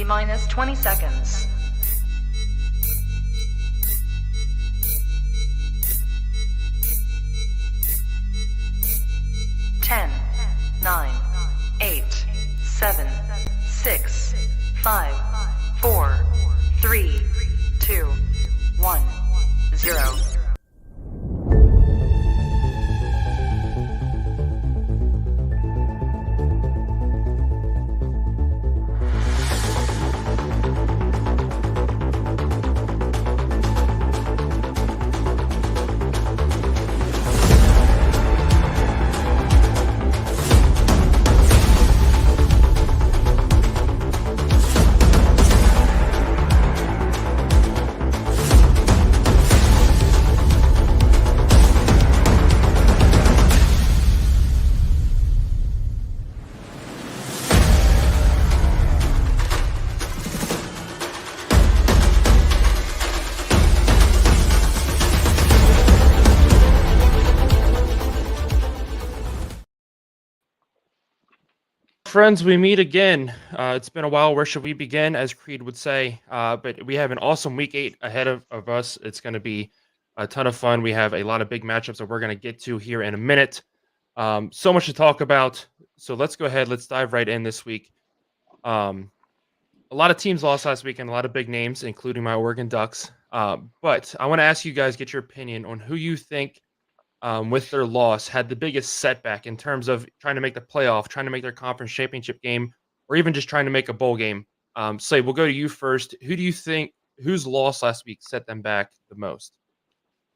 T-minus 20 seconds. 10, 9, 8, 7, 6, 5, 4, 3, 2, 1, 0. Friends, we meet again. It's been a while. Where should we begin, as Creed would say? But we have an awesome week 8 ahead of us. It's going to be a ton of fun. We have a lot of big matchups that we're going to get to here in a minute. So much to talk about. So let's go ahead. Let's dive right in this week. A lot of teams lost last weekend, a lot of big names, including my Oregon Ducks. But I want to ask you guys, get your opinion on who you think with their loss had the biggest setback in terms of trying to make the playoff, trying to make their conference championship game, or even just trying to make a bowl game. Slade, we'll go to you first. Who do you think whose loss last week set them back the most?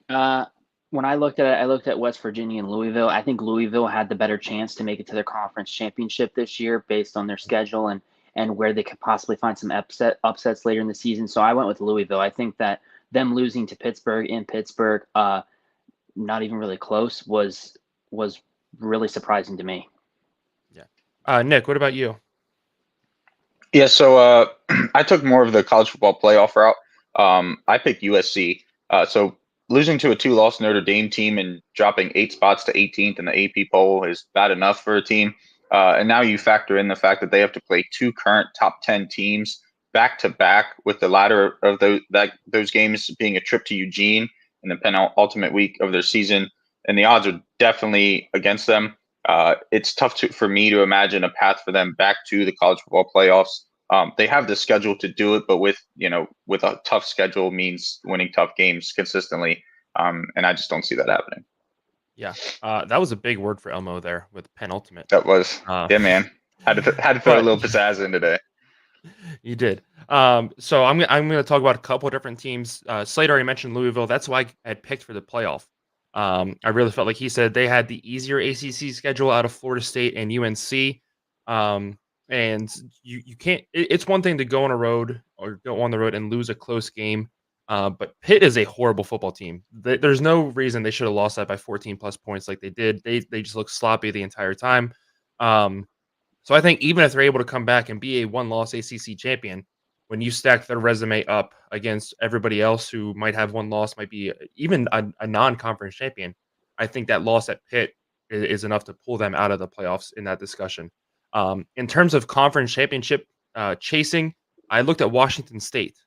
When I looked at it, I looked at West Virginia and Louisville. I think Louisville had the better chance to make it to their conference championship this year based on their schedule and where they could possibly find some upsets later in the season. So I went with Louisville. I think that them losing to Pittsburgh in Pittsburgh, not even really close, was really surprising to me. Yeah. Nick, what about you? Yeah, so I took more of the college football playoff route. I picked USC. So losing to a 2-loss Notre Dame team and dropping 8 spots to 18th in the AP poll is bad enough for a team. And now you factor in the fact that they have to play 2 current top 10 teams back to back, with the latter of those games being a trip to Eugene in the penultimate week of their season. And the odds are definitely against them. It's tough for me to imagine a path for them back to the college football playoffs. They have the schedule to do it, but with a tough schedule means winning tough games consistently. And I just don't see that happening. Yeah. That was a big word for Elmo there with penultimate. That was, yeah, man. Had to throw a little pizzazz in today. You did. So I'm going to talk about a couple of different teams. Slade already mentioned Louisville. That's why I had picked for the playoff. I really felt like he said they had the easier ACC schedule out of Florida State and UNC. And you can't. It's one thing to go on the road and lose a close game. But Pitt is a horrible football team. There's no reason they should have lost that by 14 plus points like they did. They just look sloppy the entire time. So I think even if they're able to come back and be a 1-loss ACC champion, when you stack their resume up against everybody else who might have 1 loss, might be even a non-conference champion, I think that loss at Pitt is enough to pull them out of the playoffs in that discussion. In terms of conference championship chasing, I looked at Washington State.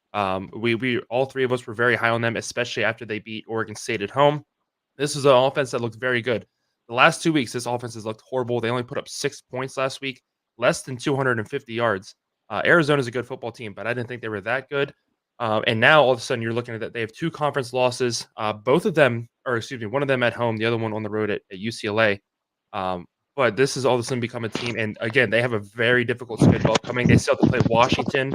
We all 3 of us were very high on them, especially after they beat Oregon State at home. This is an offense that looked very good. The last 2 weeks, this offense has looked horrible. They only put up 6 points last week, less than 250 yards. Arizona's a good football team, but I didn't think they were that good. And now all of a sudden you're looking at that. They have 2 conference losses, one of them at home, the other one on the road at UCLA. But this has all of a sudden become a team. And again, they have a very difficult schedule upcoming. They still have to play Washington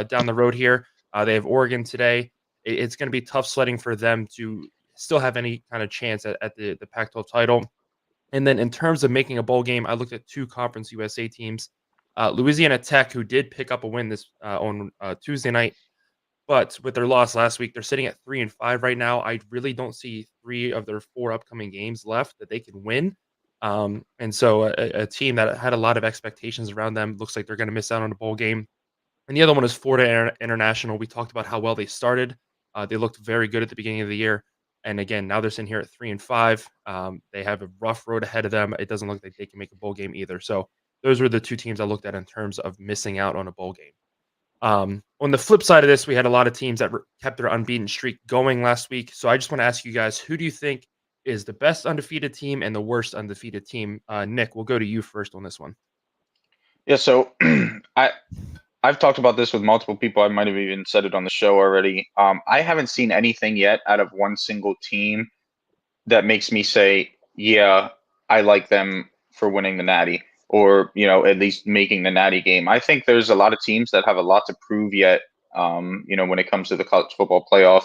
down the road here. They have Oregon today. It's going to be tough sledding for them to still have any kind of chance at the Pac-12 title. And then in terms of making a bowl game, I looked at 2 Conference USA teams. Louisiana Tech, who did pick up a win this on Tuesday night, but with their loss last week, they're sitting at 3-5 right now. I really don't see 3 of their 4 upcoming games left that they can win. And so a team that had a lot of expectations around them looks like they're going to miss out on a bowl game. And the other one is Florida International. We talked about how well they started. They looked very good at the beginning of the year. And again, now they're sitting here at 3-5. They have a rough road ahead of them. It doesn't look like they can make a bowl game either. So those were the 2 teams I looked at in terms of missing out on a bowl game. On the flip side of this, we had a lot of teams that kept their unbeaten streak going last week. So I just want to ask you guys, who do you think is the best undefeated team and the worst undefeated team? Nick, we'll go to you first on this one. Yeah, so I've talked about this with multiple people. I might have even said it on the show already. I haven't seen anything yet out of one single team that makes me say, yeah, I like them for winning the Natty, or at least making the Natty game. I think there's a lot of teams that have a lot to prove yet. When it comes to the college football playoff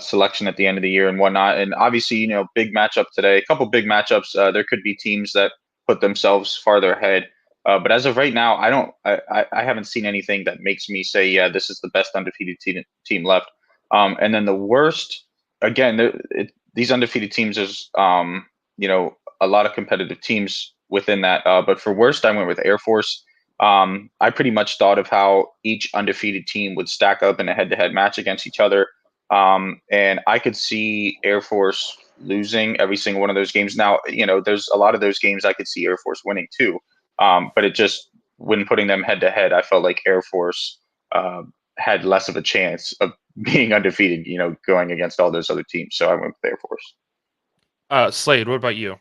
selection at the end of the year and whatnot. And obviously, big matchup today. A couple big matchups. There could be teams that put themselves farther ahead. But as of right now, I haven't seen anything that makes me say, yeah, this is the best undefeated team left. And then the worst, again, these undefeated teams, there's a lot of competitive teams within that. But for worst, I went with Air Force. I pretty much thought of how each undefeated team would stack up in a head-to-head match against each other. And I could see Air Force losing every single one of those games. Now, there's a lot of those games I could see Air Force winning too. But it just, when putting them head to head, I felt like Air Force had less of a chance of being undefeated, going against all those other teams. So I went with Air Force. Slade, what about you?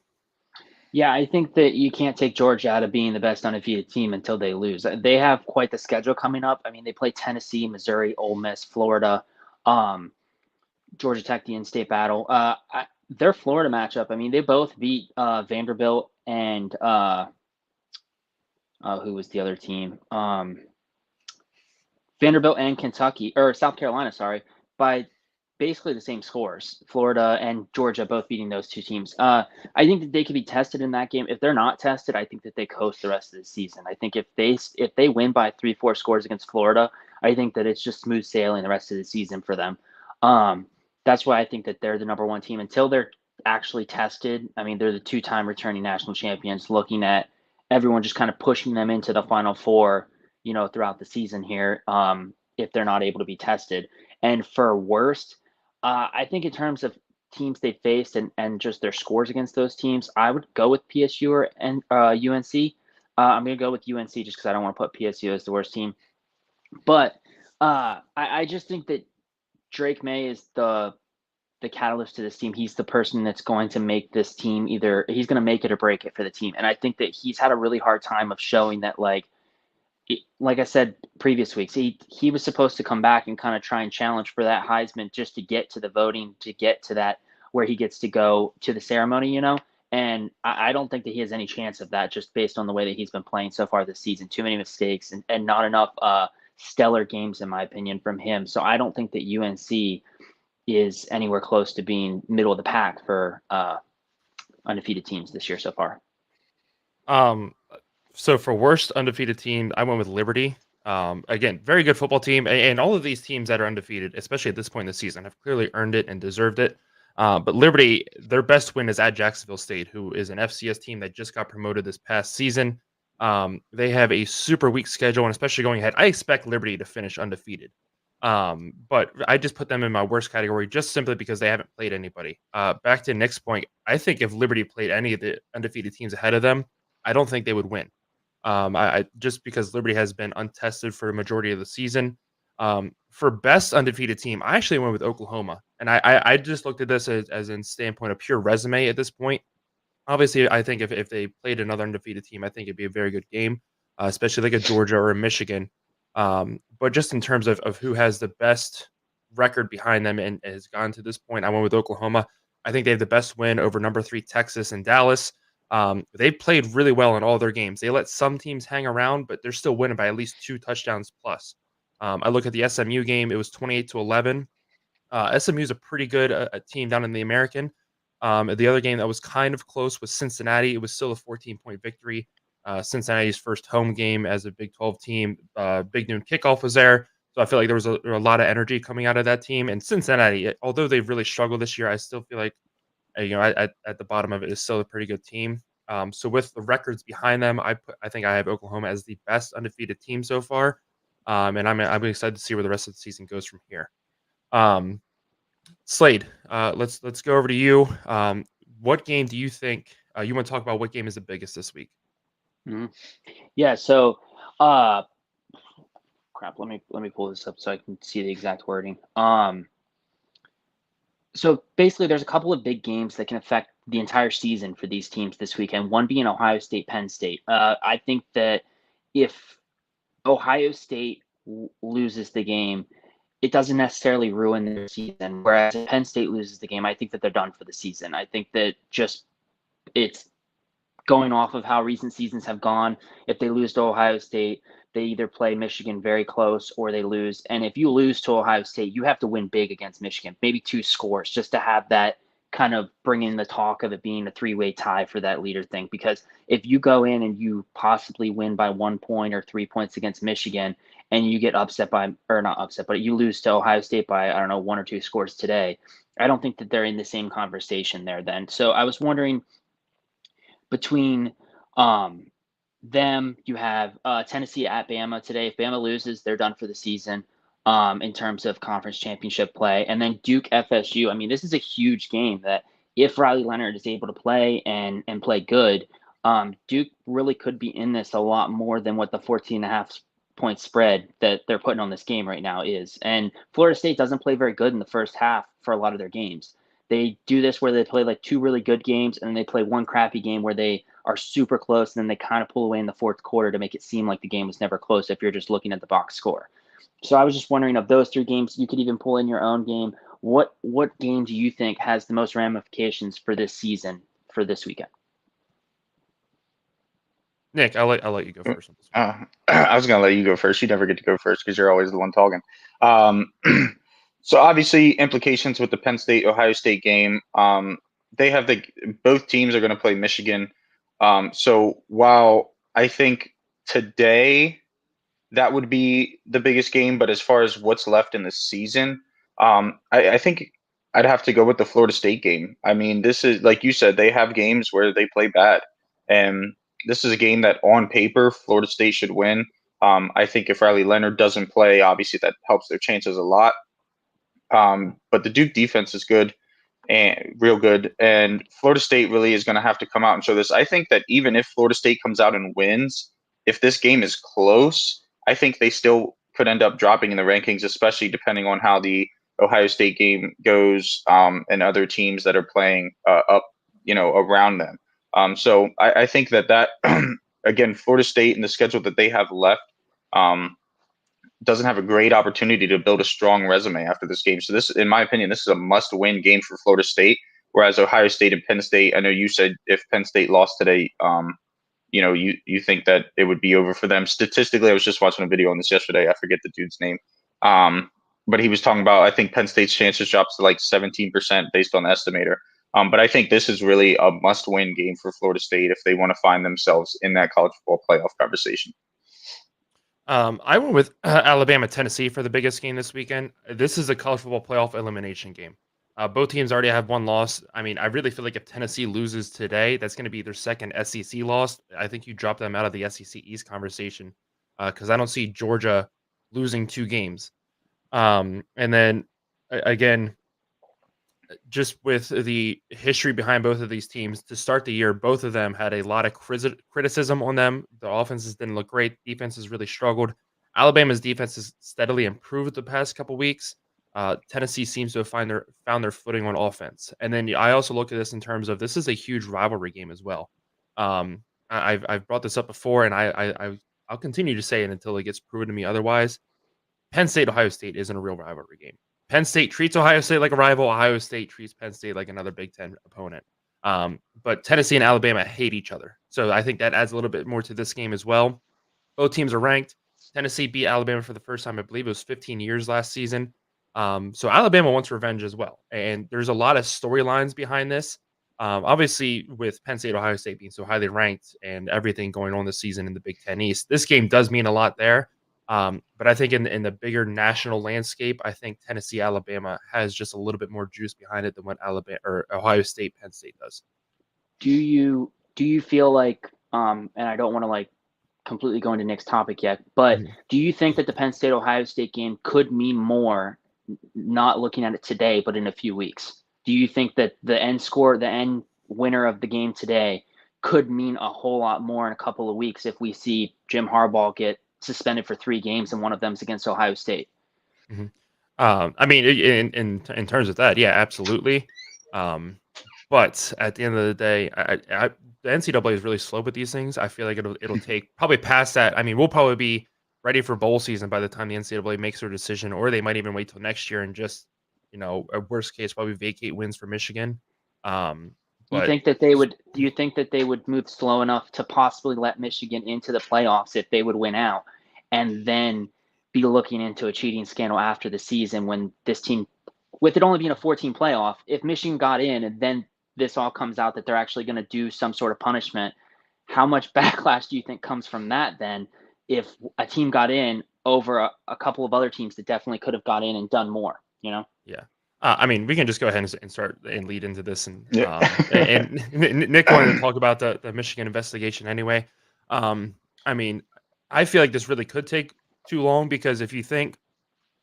Yeah, I think that you can't take Georgia out of being the best undefeated team until they lose. They have quite the schedule coming up. I mean, they play Tennessee, Missouri, Ole Miss, Florida, Georgia Tech, the in-state battle. Their Florida matchup, I mean, they both beat Vanderbilt and who was the other team? Vanderbilt and Kentucky, or South Carolina, sorry, by basically the same scores. Florida and Georgia both beating those two teams. I think that they could be tested in that game. If they're not tested, I think that they coast the rest of the season. I think if they win by 3-4 scores against Florida, I think that it's just smooth sailing the rest of the season for them. That's why I think that they're the number one team until they're actually tested. I mean, they're the two-time returning national champions. Looking at everyone just kind of pushing them into the Final Four, throughout the season here, if they're not able to be tested. And for worst, I think in terms of teams they faced and just their scores against those teams, I would go with PSU or UNC. I'm going to go with UNC just because I don't want to put PSU as the worst team. But I just think that Drake May is the catalyst to this team. He's the person that's going to make this team he's going to make it or break it for the team. And I think that he's had a really hard time of showing that, like I said previous weeks, he was supposed to come back and kind of try and challenge for that Heisman just to get to the voting, to get to that where he gets to go to the ceremony, And I don't think that he has any chance of that just based on the way that he's been playing so far this season. Too many mistakes and not enough stellar games, in my opinion, from him. So I don't think that UNC is anywhere close to being middle of the pack for undefeated teams this year so far. So for worst undefeated team, I went with Liberty. Again, very good football team, and all of these teams that are undefeated, especially at this point in the season, have clearly earned it and deserved it. But Liberty, their best win is at Jacksonville State, who is an FCS team that just got promoted this past season. They have a super weak schedule, and especially going ahead, I expect Liberty to finish undefeated. But I just put them in my worst category just simply because they haven't played anybody. Back to Nick's point, I think if Liberty played any of the undefeated teams ahead of them, I don't think they would win. I just because Liberty has been untested for a majority of the season. For best undefeated team, I actually went with Oklahoma, and I just looked at this as in standpoint of pure resume at this point. Obviously, I think if they played another undefeated team, I think it'd be a very good game, especially like a Georgia or a Michigan. But just in terms of who has the best record behind them and has gone to this point, I went with Oklahoma. I think they have the best win over number 3 Texas and Dallas. They played really well in all their games. They let some teams hang around, but they're still winning by at least 2 touchdowns plus. I look at the SMU game; it was 28-11. SMU is a pretty good a team down in the American. The other game that was kind of close was Cincinnati. It was still a 14-point victory. Cincinnati's first home game as a Big 12 team. Big noon kickoff was there. So I feel like there was a lot of energy coming out of that team. And Cincinnati, although they've really struggled this year, I still feel like, at the bottom of it is still a pretty good team. So with the records behind them, I think I have Oklahoma as the best undefeated team so far. And I'm excited to see where the rest of the season goes from here. Slade, let's go over to you. What game do you think you want to talk about? What game is the biggest this week? Mm-hmm. Yeah, so crap. Let me pull this up so I can see the exact wording. So basically, there's a couple of big games that can affect the entire season for these teams this weekend. One being Ohio State, Penn State. I think that if Ohio State loses the game, it doesn't necessarily ruin their season. Whereas if Penn State loses the game, I think that they're done for the season. I think that just it's going off of how recent seasons have gone. If they lose to Ohio State, they either play Michigan very close or they lose. And if you lose to Ohio State, you have to win big against Michigan, maybe 2 scores, just to have that kind of bring in the talk of it being a 3-way tie for that leader thing. Because if you go in and you possibly win by 1 point or 3 points against Michigan and you get upset by, or not upset, but you lose to Ohio State by, I don't know, 1 or 2 scores today, I don't think that they're in the same conversation there then. So I was wondering, between them, you have Tennessee at Bama today. If Bama loses, they're done for the season in terms of conference championship play. And then Duke FSU. I mean, this is a huge game that if Riley Leonard is able to play and play good, Duke really could be in this a lot more than what the 14.5 point spread that they're putting on this game right now is. And Florida State doesn't play very good in the first half for a lot of their games. They do this where they play like 2 really good games and then they play 1 crappy game where they are super close and then they kind of pull away in the fourth quarter to make it seem like the game was never close if you're just looking at the box score. So I was just wondering, of those 3 games, you could even pull in your own game. What game do you think has the most ramifications for this season for this weekend? Nick, I'll let you go first on this one. I was going to let you go first. You never get to go first because you're always the one talking. So obviously implications with the Penn State Ohio State game. They have both teams are going to play Michigan. So while I think today that would be the biggest game, but as far as what's left in the season, I think I'd have to go with the Florida State game. I mean, this is, like you said, they have games where they play bad, and this is a game that on paper Florida State should win. I think if Riley Leonard doesn't play, obviously that helps their chances a lot. But the Duke defense is good and real good. And Florida State really is going to have to come out and show this. I think that even if Florida State comes out and wins, if this game is close, I think they still could end up dropping in the rankings, especially depending on how the Ohio State game goes and other teams that are playing up, around them. So I think that again, Florida State and the schedule that they have left, doesn't have a great opportunity to build a strong resume after this game. So this, in my opinion, this is a must-win game for Florida State. Whereas Ohio State and Penn State, I know you said if Penn State lost today, you think that it would be over for them. Statistically, I was just watching a video on this yesterday. I forget the dude's name, but he was talking about, I think Penn State's chances drops to like 17% based on the estimator. But I think this is really a must-win game for Florida State if they want to find themselves in that college football playoff conversation. I went with Alabama, Tennessee for the biggest game this weekend. This is a college football playoff elimination game. Both teams already have 1 loss. I mean, I really feel like if Tennessee loses today, that's going to be their second SEC loss. I think you drop them out of the SEC East conversation because I don't see Georgia losing 2 games. And then again, just with the history behind both of these teams, to start the year, both of them had a lot of criticism on them. The offenses didn't look great. Defenses really struggled. Alabama's defense has steadily improved the past couple weeks. Tennessee seems to have found their footing on offense. And then I also look at this in terms of this is a huge rivalry game as well. I've brought this up before, and I'll continue to say it until it gets proven to me otherwise. Penn State, Ohio State isn't a real rivalry game. Penn State treats Ohio State like a rival. Ohio State treats Penn State like another Big Ten opponent. But Tennessee and Alabama hate each other. So I think that adds a little bit more to this game as well. Both teams are ranked. Tennessee beat Alabama for the first time, I believe it was 15 years last season. So Alabama wants revenge as well. And there's a lot of storylines behind this. Obviously, with Penn State, Ohio State being so highly ranked and everything going on this season in the Big Ten East, this game does mean a lot there. But I think in the bigger national landscape, I think Tennessee, Alabama has just a little bit more juice behind it than what Alabama or Ohio State, Penn State does. Do you feel like, and I don't want to like completely go into Nick's topic yet, but do you think that the Penn State Ohio State game could mean more, not looking at it today, but in a few weeks? Do you think that the end winner of the game today could mean a whole lot more in a couple of weeks if we see Jim Harbaugh get suspended for 3 games, and one of them's against Ohio State. Mhm. I mean, in terms of that, yeah, absolutely. But at the end of the day, the NCAA is really slow with these things. I feel like it'll take probably past that. I mean, we'll probably be ready for bowl season by the time the NCAA makes their decision, or they might even wait till next year and just, a worst case, probably vacate wins for Michigan. Um, Do you but think that they would? Do you think that they would move slow enough to possibly let Michigan into the playoffs if they would win out, and then be looking into a cheating scandal after the season when this team, with it only being a 14 playoff, if Michigan got in and then this all comes out that they're actually going to do some sort of punishment, how much backlash do you think comes from that then? If a team got in over a couple of other teams that definitely could have got in and done more, you know? yeah. I mean, we can just go ahead and start and lead into this, Yeah. and Nick wanted to talk about the Michigan investigation anyway. I mean, I feel like this really could take too long because if you think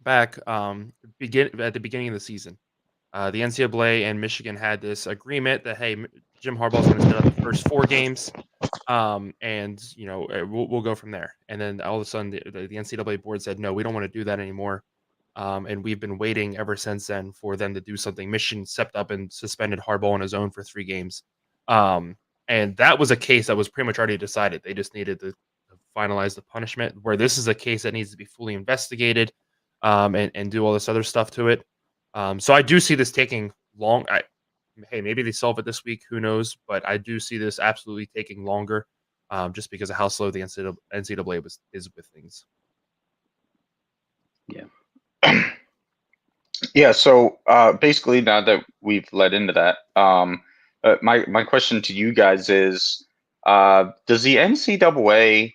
back, at the beginning of the season, the NCAA and Michigan had this agreement that hey, Jim Harbaugh's going to set up the first 4 games, and we'll go from there. And then all of a sudden, the NCAA board said no, we don't want to do that anymore. And we've been waiting ever since then for them to do something. Michigan stepped up and suspended Harbaugh on his own for 3 games. And that was a case that was pretty much already decided. They just needed to finalize the punishment. Where this is a case that needs to be fully investigated, and do all this other stuff to it. So I do see this taking long. Hey, maybe they solve it this week. Who knows? But I do see this absolutely taking longer, just because of how slow the NCAA is with things. Yeah. Yeah, so basically, now that we've led into that, my question to you guys is, does the NCAA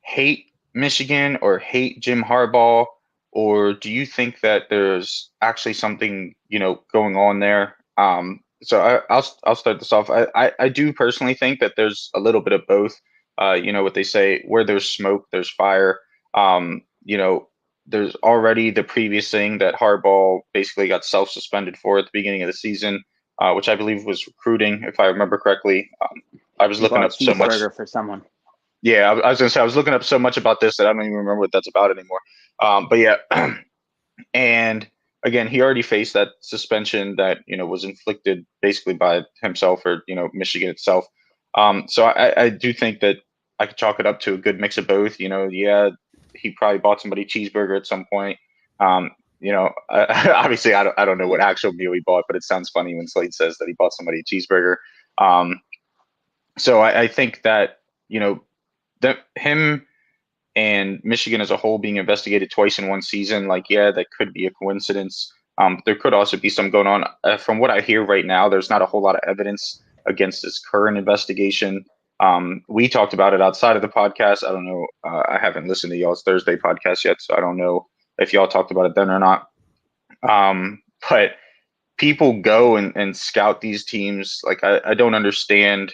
hate Michigan or hate Jim Harbaugh, or do you think that there's actually something going on there? I'll start this off. I do personally think that there's a little bit of both. What they say, where there's smoke, there's fire. Um, you know, there's already the previous thing that Harbaugh basically got self-suspended for at the beginning of the season, which I believe was recruiting, if I remember correctly. I was He looking bought a up so much. cheeseburger for someone. Yeah, I was gonna say I was looking up so much about this that I don't even remember what that's about anymore. But yeah, and again, he already faced that suspension that was inflicted basically by himself or Michigan itself. So I do think that I could chalk it up to a good mix of both. Yeah, he probably bought somebody a cheeseburger at some point. Obviously I don't know what actual meal he bought, but it sounds funny when Slade says that he bought somebody a cheeseburger. So I think that that him and Michigan as a whole being investigated twice in one season, like, yeah, that could be a coincidence. There could also be some going on. From what I hear right now, there's not a whole lot of evidence against this current investigation. We talked about it outside of the podcast. I don't know. I haven't listened to y'all's Thursday podcast yet, so I don't know if y'all talked about it then or not. But people go and scout these teams. Like, I don't understand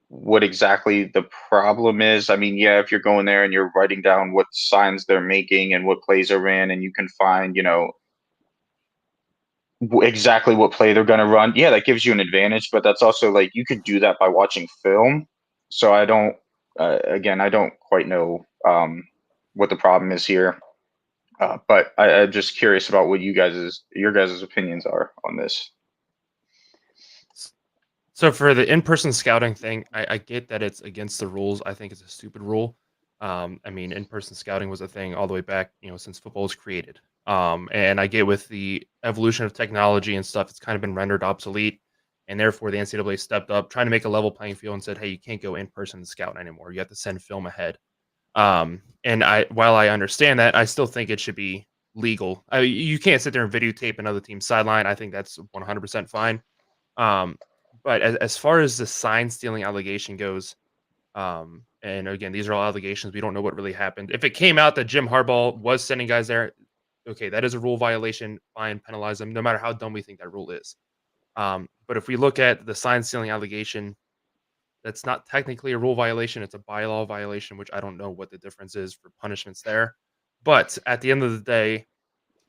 what exactly the problem is. I mean, yeah, if you're going there and you're writing down what signs they're making and what plays are in, and you can find, exactly what play they're going to run, yeah, that gives you an advantage. But that's also like you could do that by watching film. So I don't, again, I don't quite know what the problem is here. But I'm just curious about what your guys' opinions are on this. So for the in-person scouting thing, I get that it's against the rules. I think it's a stupid rule. I mean, in-person scouting was a thing all the way back, since football was created. And I get with the evolution of technology and stuff, it's kind of been rendered obsolete. And therefore, the NCAA stepped up, trying to make a level playing field and said, hey, you can't go in-person and scout anymore. You have to send film ahead. And while I understand that, I still think it should be legal. You can't sit there and videotape another team's sideline. I think that's 100% fine. But as far as the sign stealing allegation goes, and again, these are all allegations. We don't know what really happened. If it came out that Jim Harbaugh was sending guys there, okay, that is a rule violation. Fine, penalize them, no matter how dumb we think that rule is. But if we look at the sign stealing allegation, that's not technically a rule violation. It's a bylaw violation, which I don't know what the difference is for punishments there. But at the end of the day,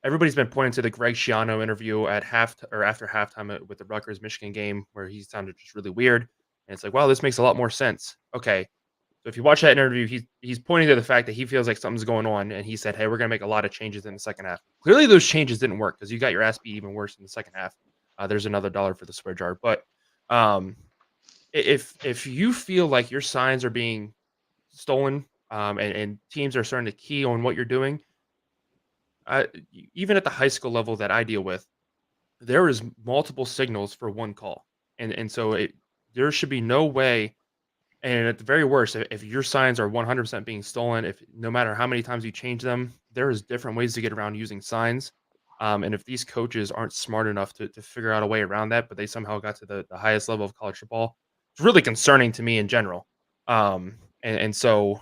everybody's been pointing to the Greg Schiano interview at after halftime with the Rutgers Michigan game, where he sounded just really weird. And it's like, wow, this makes a lot more sense. Okay, So if you watch that interview, he's pointing to the fact that he feels like something's going on, and he said, "Hey, we're going to make a lot of changes in the second half." Clearly, those changes didn't work because you got your ass beat even worse in the second half. There's another dollar for the swear jar. But um, if you feel like your signs are being stolen, and teams are starting to key on what you're doing, even at the high school level that I deal with, there is multiple signals for one call, and so there should be no way. And at the very worst, if your signs are 100% being stolen, if no matter how many times you change them, there is different ways to get around using signs. And if these coaches aren't smart enough to figure out a way around that, but they somehow got to the highest level of college football, it's really concerning to me in general. And so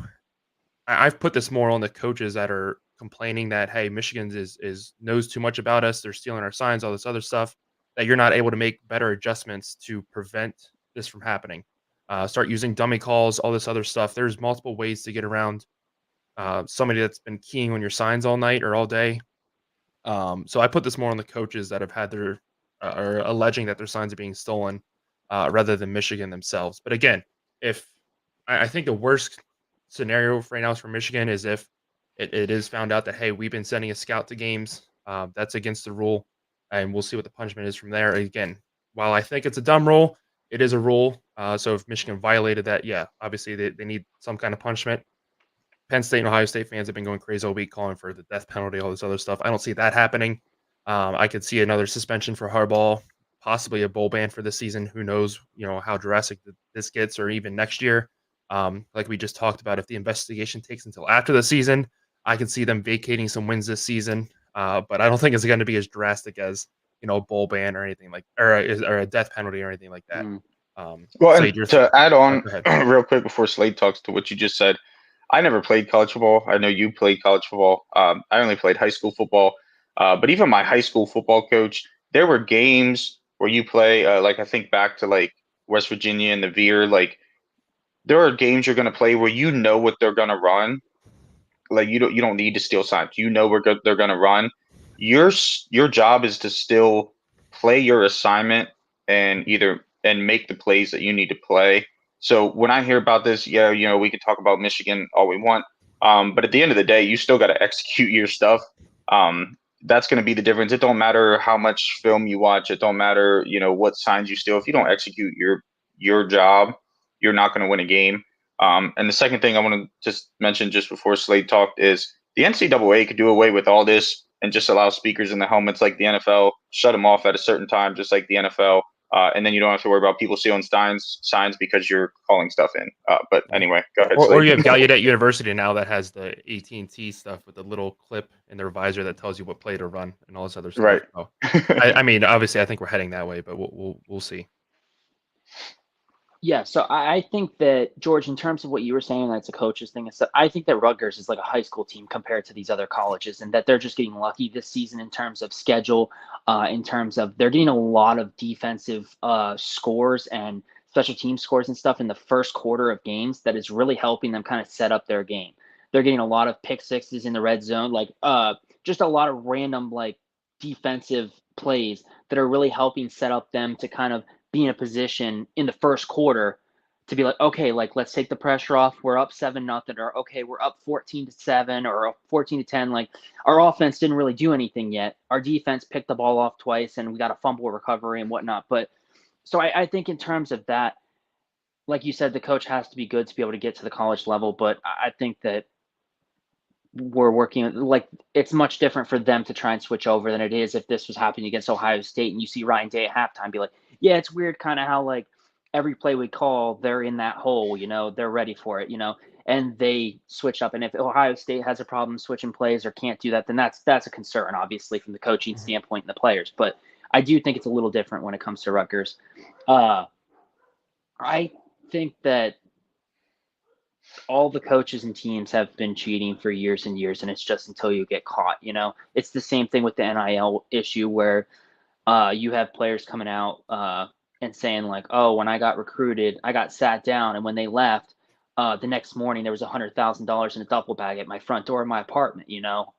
I've put this more on the coaches that are complaining that, hey, Michigan is knows too much about us. They're stealing our signs, all this other stuff. That you're not able to make better adjustments to prevent this from happening. Start using dummy calls, all this other stuff. There's multiple ways to get around somebody that's been keying on your signs all night or all day. So I put this more on the coaches that have had their are alleging that their signs are being stolen, rather than Michigan themselves. But again, if I think the worst scenario right now is for Michigan is if it is found out that, hey, we've been sending a scout to games, that's against the rule, and we'll see what the punishment is from there. Again, while I think it's a dumb rule, it is a rule. So if Michigan violated that, yeah, obviously they need some kind of punishment. Penn State and Ohio State fans have been going crazy all week calling for the death penalty, all this other stuff. I don't see that happening. I could see another suspension for Harbaugh, possibly a bowl ban for this season. Who knows, how drastic this gets, or even next year. Like we just talked about, if the investigation takes until after the season, I can see them vacating some wins this season. But I don't think it's going to be as drastic as a bowl ban or anything like, or a death penalty or anything like that. Well, So and to add on go ahead. real quick before Slade talks to what you just said, I never played college football. I know you played college football. I only played high school football. But even my high school football coach, there were games where you play, like I think back to like West Virginia and the Veer, like there are games you're going to play where you know what they're going to run. Like you don't need to steal signs. You know they're going to run. Your job is to still play your assignment and make the plays that you need to play. So when I hear about this, yeah, we can talk about Michigan all we want, but at the end of the day, you still got to execute your stuff. That's going to be the difference. It don't matter how much film you watch. It don't matter, what signs you steal. If you don't execute your job, you're not going to win a game. And the second thing I want to just mention just before Slade talked is the NCAA could do away with all this and just allow speakers in the helmets like the NFL, shut them off at a certain time, just like the NFL. And then you don't have to worry about people stealing signs because you're calling stuff in. But anyway, go ahead, Or Slade. you have Gallaudet University now that has the AT&T stuff with the little clip in their visor that tells you what play to run and all this other stuff. Right. So, I mean, obviously, I think we're heading that way, but we'll see. Yeah, so I think that, George, in terms of what you were saying, that's a coach's thing and stuff, I think that Rutgers is like a high school team compared to these other colleges, and that they're just getting lucky this season in terms of schedule, in terms of they're getting a lot of defensive scores and special team scores and stuff in the first quarter of games that is really helping them kind of set up their game. They're getting a lot of pick sixes in the red zone, like just a lot of random like defensive plays that are really helping set up them to kind of be in a position in the first quarter to be like, okay, like let's take the pressure off. We're up 7-0, or okay, we're up 14-7 or 14-10. Like our offense didn't really do anything yet. Our defense picked the ball off twice and we got a fumble recovery and whatnot. But so I think in terms of that, like you said, the coach has to be good to be able to get to the college level. But I think that we're working like it's much different for them to try and switch over than it is if this was happening against Ohio State and you see Ryan Day at halftime be like, yeah, it's weird kind of how like every play we call, they're in that hole, they're ready for it, and they switch up. And if Ohio State has a problem switching plays or can't do that, then that's a concern, obviously, from the coaching standpoint and the players. But I do think it's a little different when it comes to Rutgers. I think that all the coaches and teams have been cheating for years and years, and it's just until you get caught. It's the same thing with the NIL issue where you have players coming out and saying like, oh, when I got recruited, I got sat down, and when they left, the next morning there was $100,000 in a duffel bag at my front door of my apartment,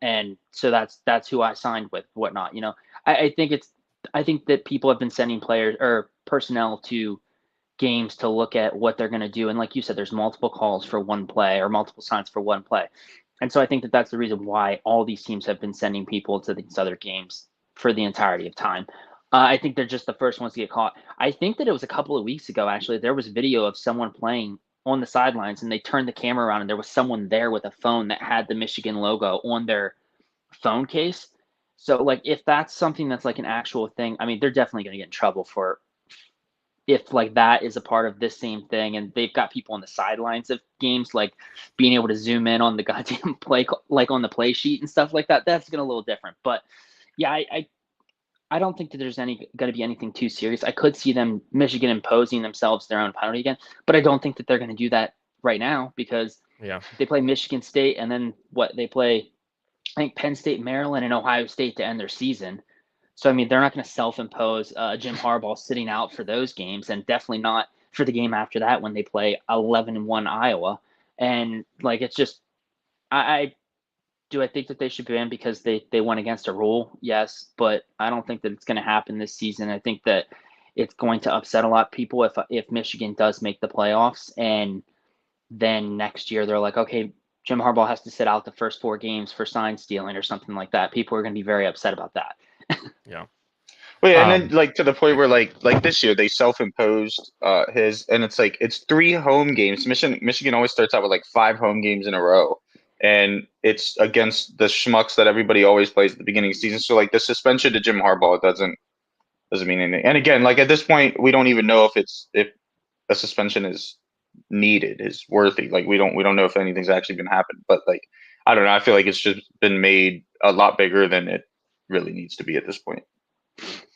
and so that's who I signed with, whatnot. I think that people have been sending players or personnel to games to look at what they're going to do. And like you said, there's multiple calls for one play or multiple signs for one play. And so I think that that's the reason why all these teams have been sending people to these other games for the entirety of time. I think they're just the first ones to get caught. I think that it was a couple of weeks ago, actually, there was video of someone playing on the sidelines and they turned the camera around and there was someone there with a phone that had the Michigan logo on their phone case. So like if that's something that's like an actual thing, I mean, they're definitely going to get in trouble for if like that is a part of this same thing. And they've got people on the sidelines of games, like being able to zoom in on the goddamn play, like on the play sheet and stuff like that. That's going to a little different. But yeah, I don't think that there's going to be anything too serious. I could see Michigan imposing themselves their own penalty again, but I don't think that they're going to do that right now because they play Michigan State and then they play, I think Penn State, Maryland, and Ohio State to end their season. So, I mean, they're not going to self-impose Jim Harbaugh sitting out for those games and definitely not for the game after that when they play 11-1 Iowa. And, like, it's just I think that they should be in because they went against a rule? Yes, but I don't think that it's going to happen this season. I think that it's going to upset a lot of people if Michigan does make the playoffs and then next year they're like, okay, Jim Harbaugh has to sit out the first 4 games for sign stealing or something like that. People are going to be very upset about that. Yeah. Well, yeah, and then like to the point where like this year they self-imposed his, and it's like it's 3 home games. Michigan always starts out with like 5 home games in a row, and it's against the schmucks that everybody always plays at the beginning of the season. So like the suspension to Jim Harbaugh doesn't mean anything. And again, like at this point, we don't even know if a suspension is needed, is worthy. Like we don't know if anything's actually been happened. But like I don't know. I feel like it's just been made a lot bigger than it really needs to be at this point.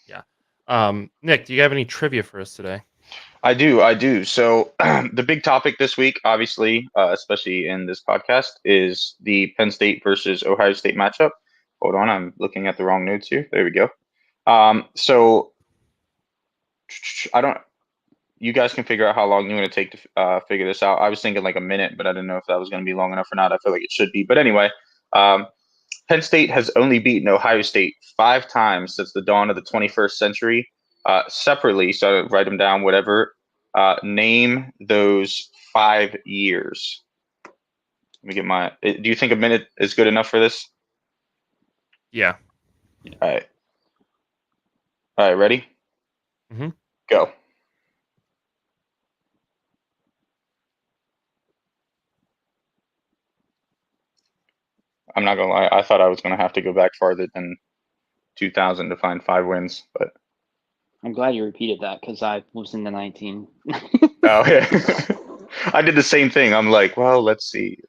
Yeah. Nick, do you have any trivia for us today? I do. So the big topic this week, obviously, especially in this podcast, is the Penn State versus Ohio State matchup. Hold on, I'm looking at the wrong notes here. There we go. So you guys can figure out how long you want to take to figure this out. I was thinking like a minute, but I didn't know if that was going to be long enough or not. I feel like it should be. But anyway, Penn State has only beaten Ohio State 5 times since the dawn of the 21st century, separately. So write them down, whatever. Name those 5 years. Let me get my. Do you think a minute is good enough for this? Yeah. All right. Ready? Mm-hmm. Go. I'm not gonna lie. I thought I was gonna have to go back farther than 2000 to find 5 wins, but I'm glad you repeated that because I was in the 19. oh yeah, I did the same thing. I'm like, well, let's see.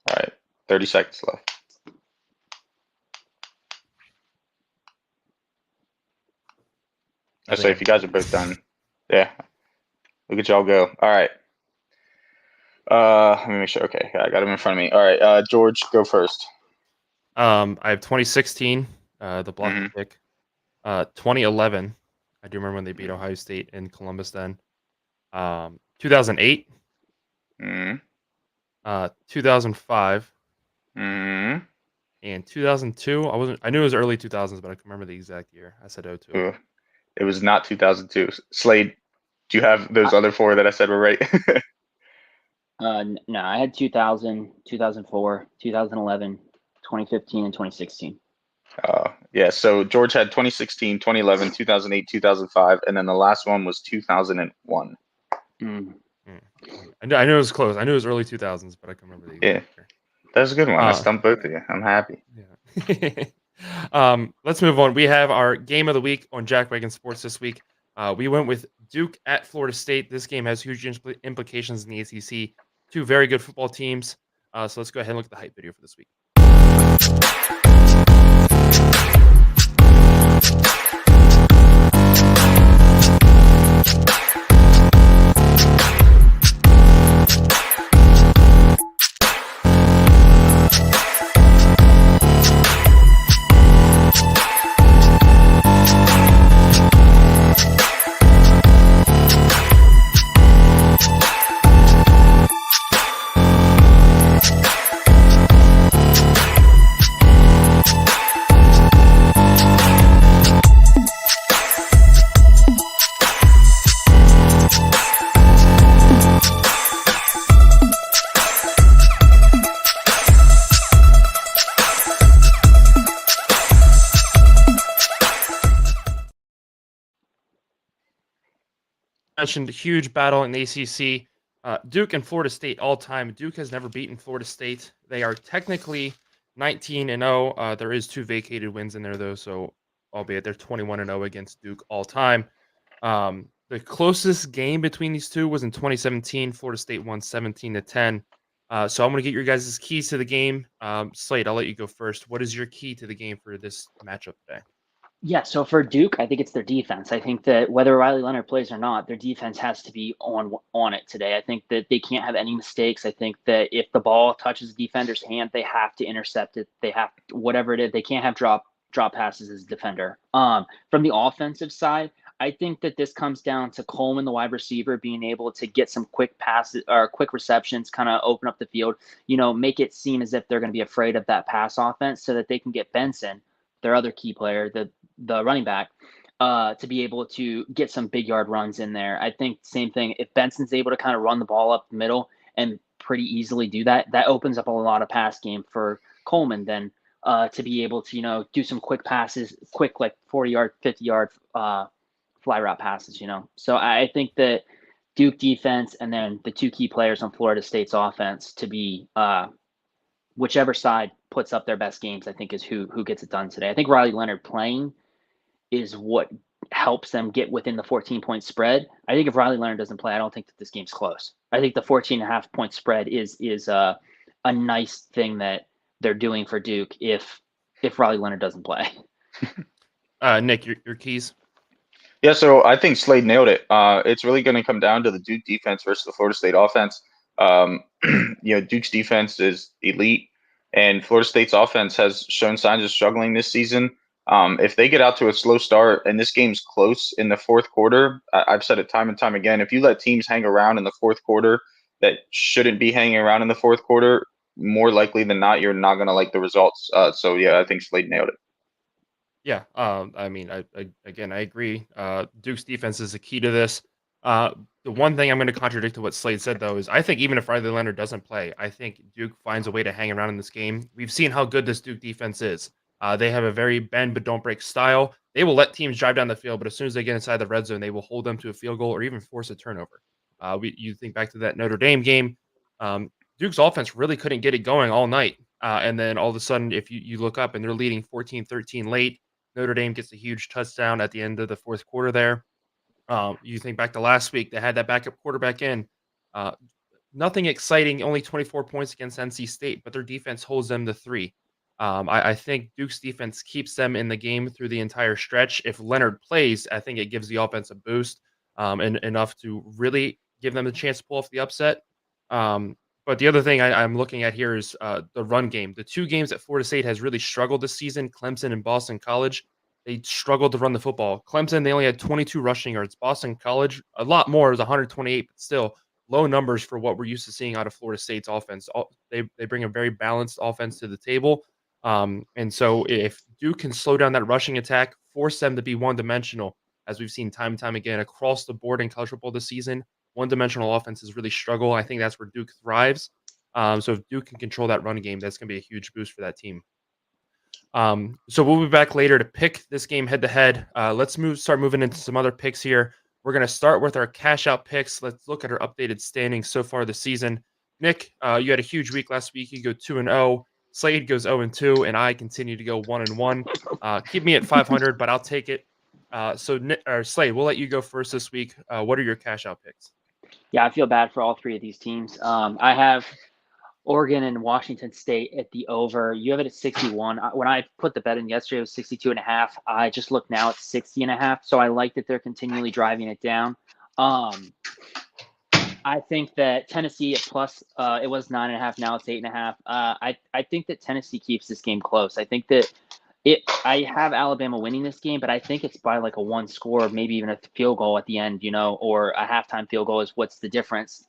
All right, 30 seconds left. I say if you guys are both done, yeah. Look at y'all go. All right. Let me make sure. Okay, I got him in front of me. All right, George, go first. I have 2016, the block pick. 2011, I do remember when they beat Ohio State in Columbus. Then, 2008, 2005, and 2002. I knew it was early 2000s, but I can remember the exact year. I said 02. Ooh, it was not 2002. Slade, do you have those other 4 that I said were right? No, I had 2000, 2004, 2011, 2015, and 2016. Yeah, so George had 2016, 2011, 2008, 2005, and then the last one was 2001. I knew it was close. I knew it was early 2000s, but I can remember the exact year. That's a good one. I stumped both of you. I'm happy. Yeah. Let's move on. We have our game of the week on Jack Wagon Sports this week. We went with Duke at Florida State. This game has huge implications in the ACC. 2 very good football teams. So let's go ahead and look at the hype video for this week. mentioned a huge battle in the ACC. Duke and Florida State all time. Duke has never beaten Florida State. They are technically 19-0. There is 2 vacated wins in there though, so albeit they're 21-0 against Duke all time. The closest game between these two was in 2017. Florida State won 17-10. So I'm going to get your guys' keys to the game. Slade, I'll let you go first. What is your key to the game for this matchup today? Yeah, so for Duke, I think it's their defense. I think that whether Riley Leonard plays or not, their defense has to be on it today. I think that they can't have any mistakes. I think that if the ball touches the defender's hand, they have to intercept it. They have whatever it is. They can't have drop passes as a defender. From the offensive side, I think that this comes down to Coleman, the wide receiver, being able to get some quick passes or quick receptions, kind of open up the field, make it seem as if they're going to be afraid of that pass offense so that they can get Benson, their other key player, the running back, to be able to get some big yard runs in there. I think same thing. If Benson's able to kind of run the ball up the middle and pretty easily do that, that opens up a lot of pass game for Coleman then to be able to, do some quick passes, quick like 40-yard, 50-yard fly route passes, So I think that Duke defense and then the 2 key players on Florida State's offense to be whichever side puts up their best games, I think is who gets it done today. I think Riley Leonard playing is what helps them get within the 14-point spread. I think if Riley Leonard doesn't play, I don't think that this game's close. I think the 14.5-point spread is a nice thing that they're doing for Duke if Riley Leonard doesn't play. Nick, your keys. Yeah, so I think Slade nailed it. It's really going to come down to the Duke defense versus the Florida State offense. Duke's defense is elite, and Florida State's offense has shown signs of struggling this season. If they get out to a slow start and this game's close in the fourth quarter, I've said it time and time again, if you let teams hang around in the fourth quarter that shouldn't be hanging around in the fourth quarter, more likely than not, you're not going to like the results. So yeah, I think Slade nailed it. Yeah, I mean, I agree. Duke's defense is the key to this. The one thing I'm going to contradict to what Slade said, though, is I think even if Riley Leonard doesn't play, I think Duke finds a way to hang around in this game. We've seen how good this Duke defense is. They have a very bend but don't break style. They will let teams drive down the field, but as soon as they get inside the red zone, they will hold them to a field goal or even force a turnover. You think back to that Notre Dame game, Duke's offense really couldn't get it going all night. And then all of a sudden, if you look up and they're leading 14-13 late, Notre Dame gets a huge touchdown at the end of the fourth quarter there. You think back to last week, they had that backup quarterback in. Nothing exciting, only 24 points against NC State, but their defense holds them to 3. I think Duke's defense keeps them in the game through the entire stretch. If Leonard plays, I think it gives the offense a boost and enough to really give them a chance to pull off the upset. But the other thing I'm looking at here is the run game. The 2 games that Florida State has really struggled this season, Clemson and Boston College, they struggled to run the football. Clemson, they only had 22 rushing yards. Boston College, a lot more, it was 128, but still low numbers for what we're used to seeing out of Florida State's offense. They bring a very balanced offense to the table. And so if Duke can slow down that rushing attack, force them to be one-dimensional, as we've seen time and time again across the board in college football this season, one-dimensional offenses really struggle. I think that's where Duke thrives. So if Duke can control that run game, that's going to be a huge boost for that team. So we'll be back later to pick this game head-to-head. Let's start moving into some other picks here. We're going to start with our cash-out picks. Let's look at our updated standings so far this season. Nick, you had a huge week last week. You go 2-0. Slade goes 0-2, and I continue to go 1-1. Keep me at 500, but I'll take it. So Slade, we'll let you go first this week. What are your cash-out picks? Yeah, I feel bad for all 3 of these teams. I have Oregon and Washington State at the over. You have it at 61. When I put the bet in yesterday, it was 62.5. I just looked now, it's 60.5. So I like that they're continually driving it down. I think that Tennessee at plus, it was 9.5. Now it's 8.5. I think that Tennessee keeps this game close. I think that I have Alabama winning this game, but I think it's by like a 1 score, maybe even a field goal at the end, or a halftime field goal is what's the difference,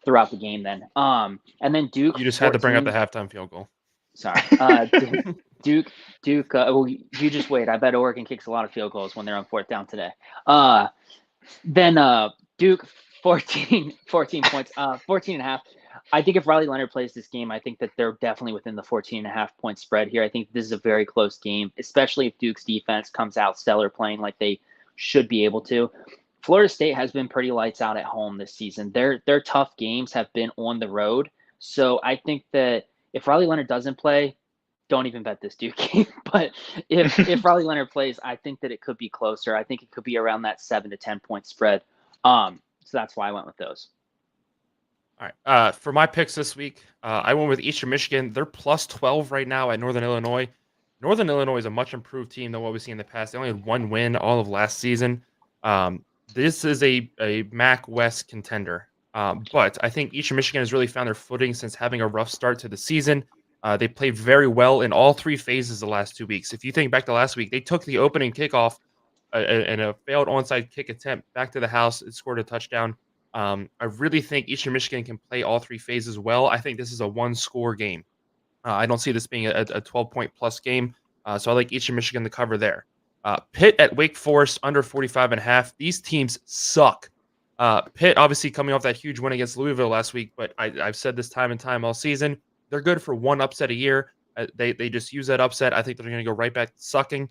throughout the game then. And then Duke. You just had to bring up the halftime field goal. Sorry. Duke, well, you just wait. I bet Oregon kicks a lot of field goals when they're on 4th down today. Then Duke, 14 points, 14.5. I think if Riley Leonard plays this game, I think that they're definitely within the 14.5 point spread here. I think this is a very close game, especially if Duke's defense comes out stellar playing like they should be able to. Florida State has been pretty lights out at home this season. Their tough games have been on the road. So I think that if Riley Leonard doesn't play, don't even bet this Duke game. But if Riley Leonard plays, I think that it could be closer. I think it could be around that 7 to 10 point spread. So that's why I went with those. All right. For my picks this week, I went with Eastern Michigan. They're plus 12 right now at Northern Illinois. Northern Illinois is a much improved team than what we've seen in the past. They only had one win all of last season. This is a MAC West contender. But I think Eastern Michigan has really found their footing since having a rough start to the season. They played very well in all three phases the last 2 weeks. If you think back to last week, they took the opening kickoff and a failed onside kick attempt back to the house. It scored a touchdown. I really think Eastern Michigan can play all three phases well. I think this is a one-score game. I don't see this being a 12-point plus game, so I like Eastern Michigan to cover there. Pitt at Wake Forest under 45.5. These teams suck. Pitt obviously coming off that huge win against Louisville last week, but I've said this time and time all season. They're good for one upset a year. They just use that upset. I think they're going to go right back to sucking.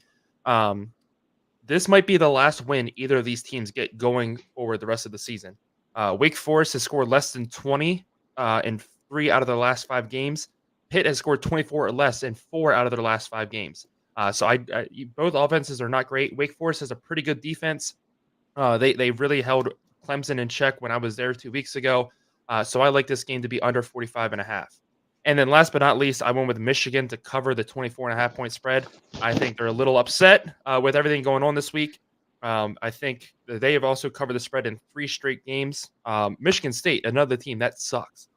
This might be the last win either of these teams get going forward the rest of the season. Wake Forest has scored less than 20 in 3 out of their last 5 games. Pitt has scored 24 or less in 4 out of their last 5 games. So both offenses are not great. Wake Forest has a pretty good defense. They really held Clemson in check when I was there 2 weeks ago. So I like this game to be under 45.5. And then last but not least, I went with Michigan to cover the 24.5 point spread. I think they're a little upset with everything going on this week. I think they have also covered the spread in 3 straight games. Michigan State, another team that sucks.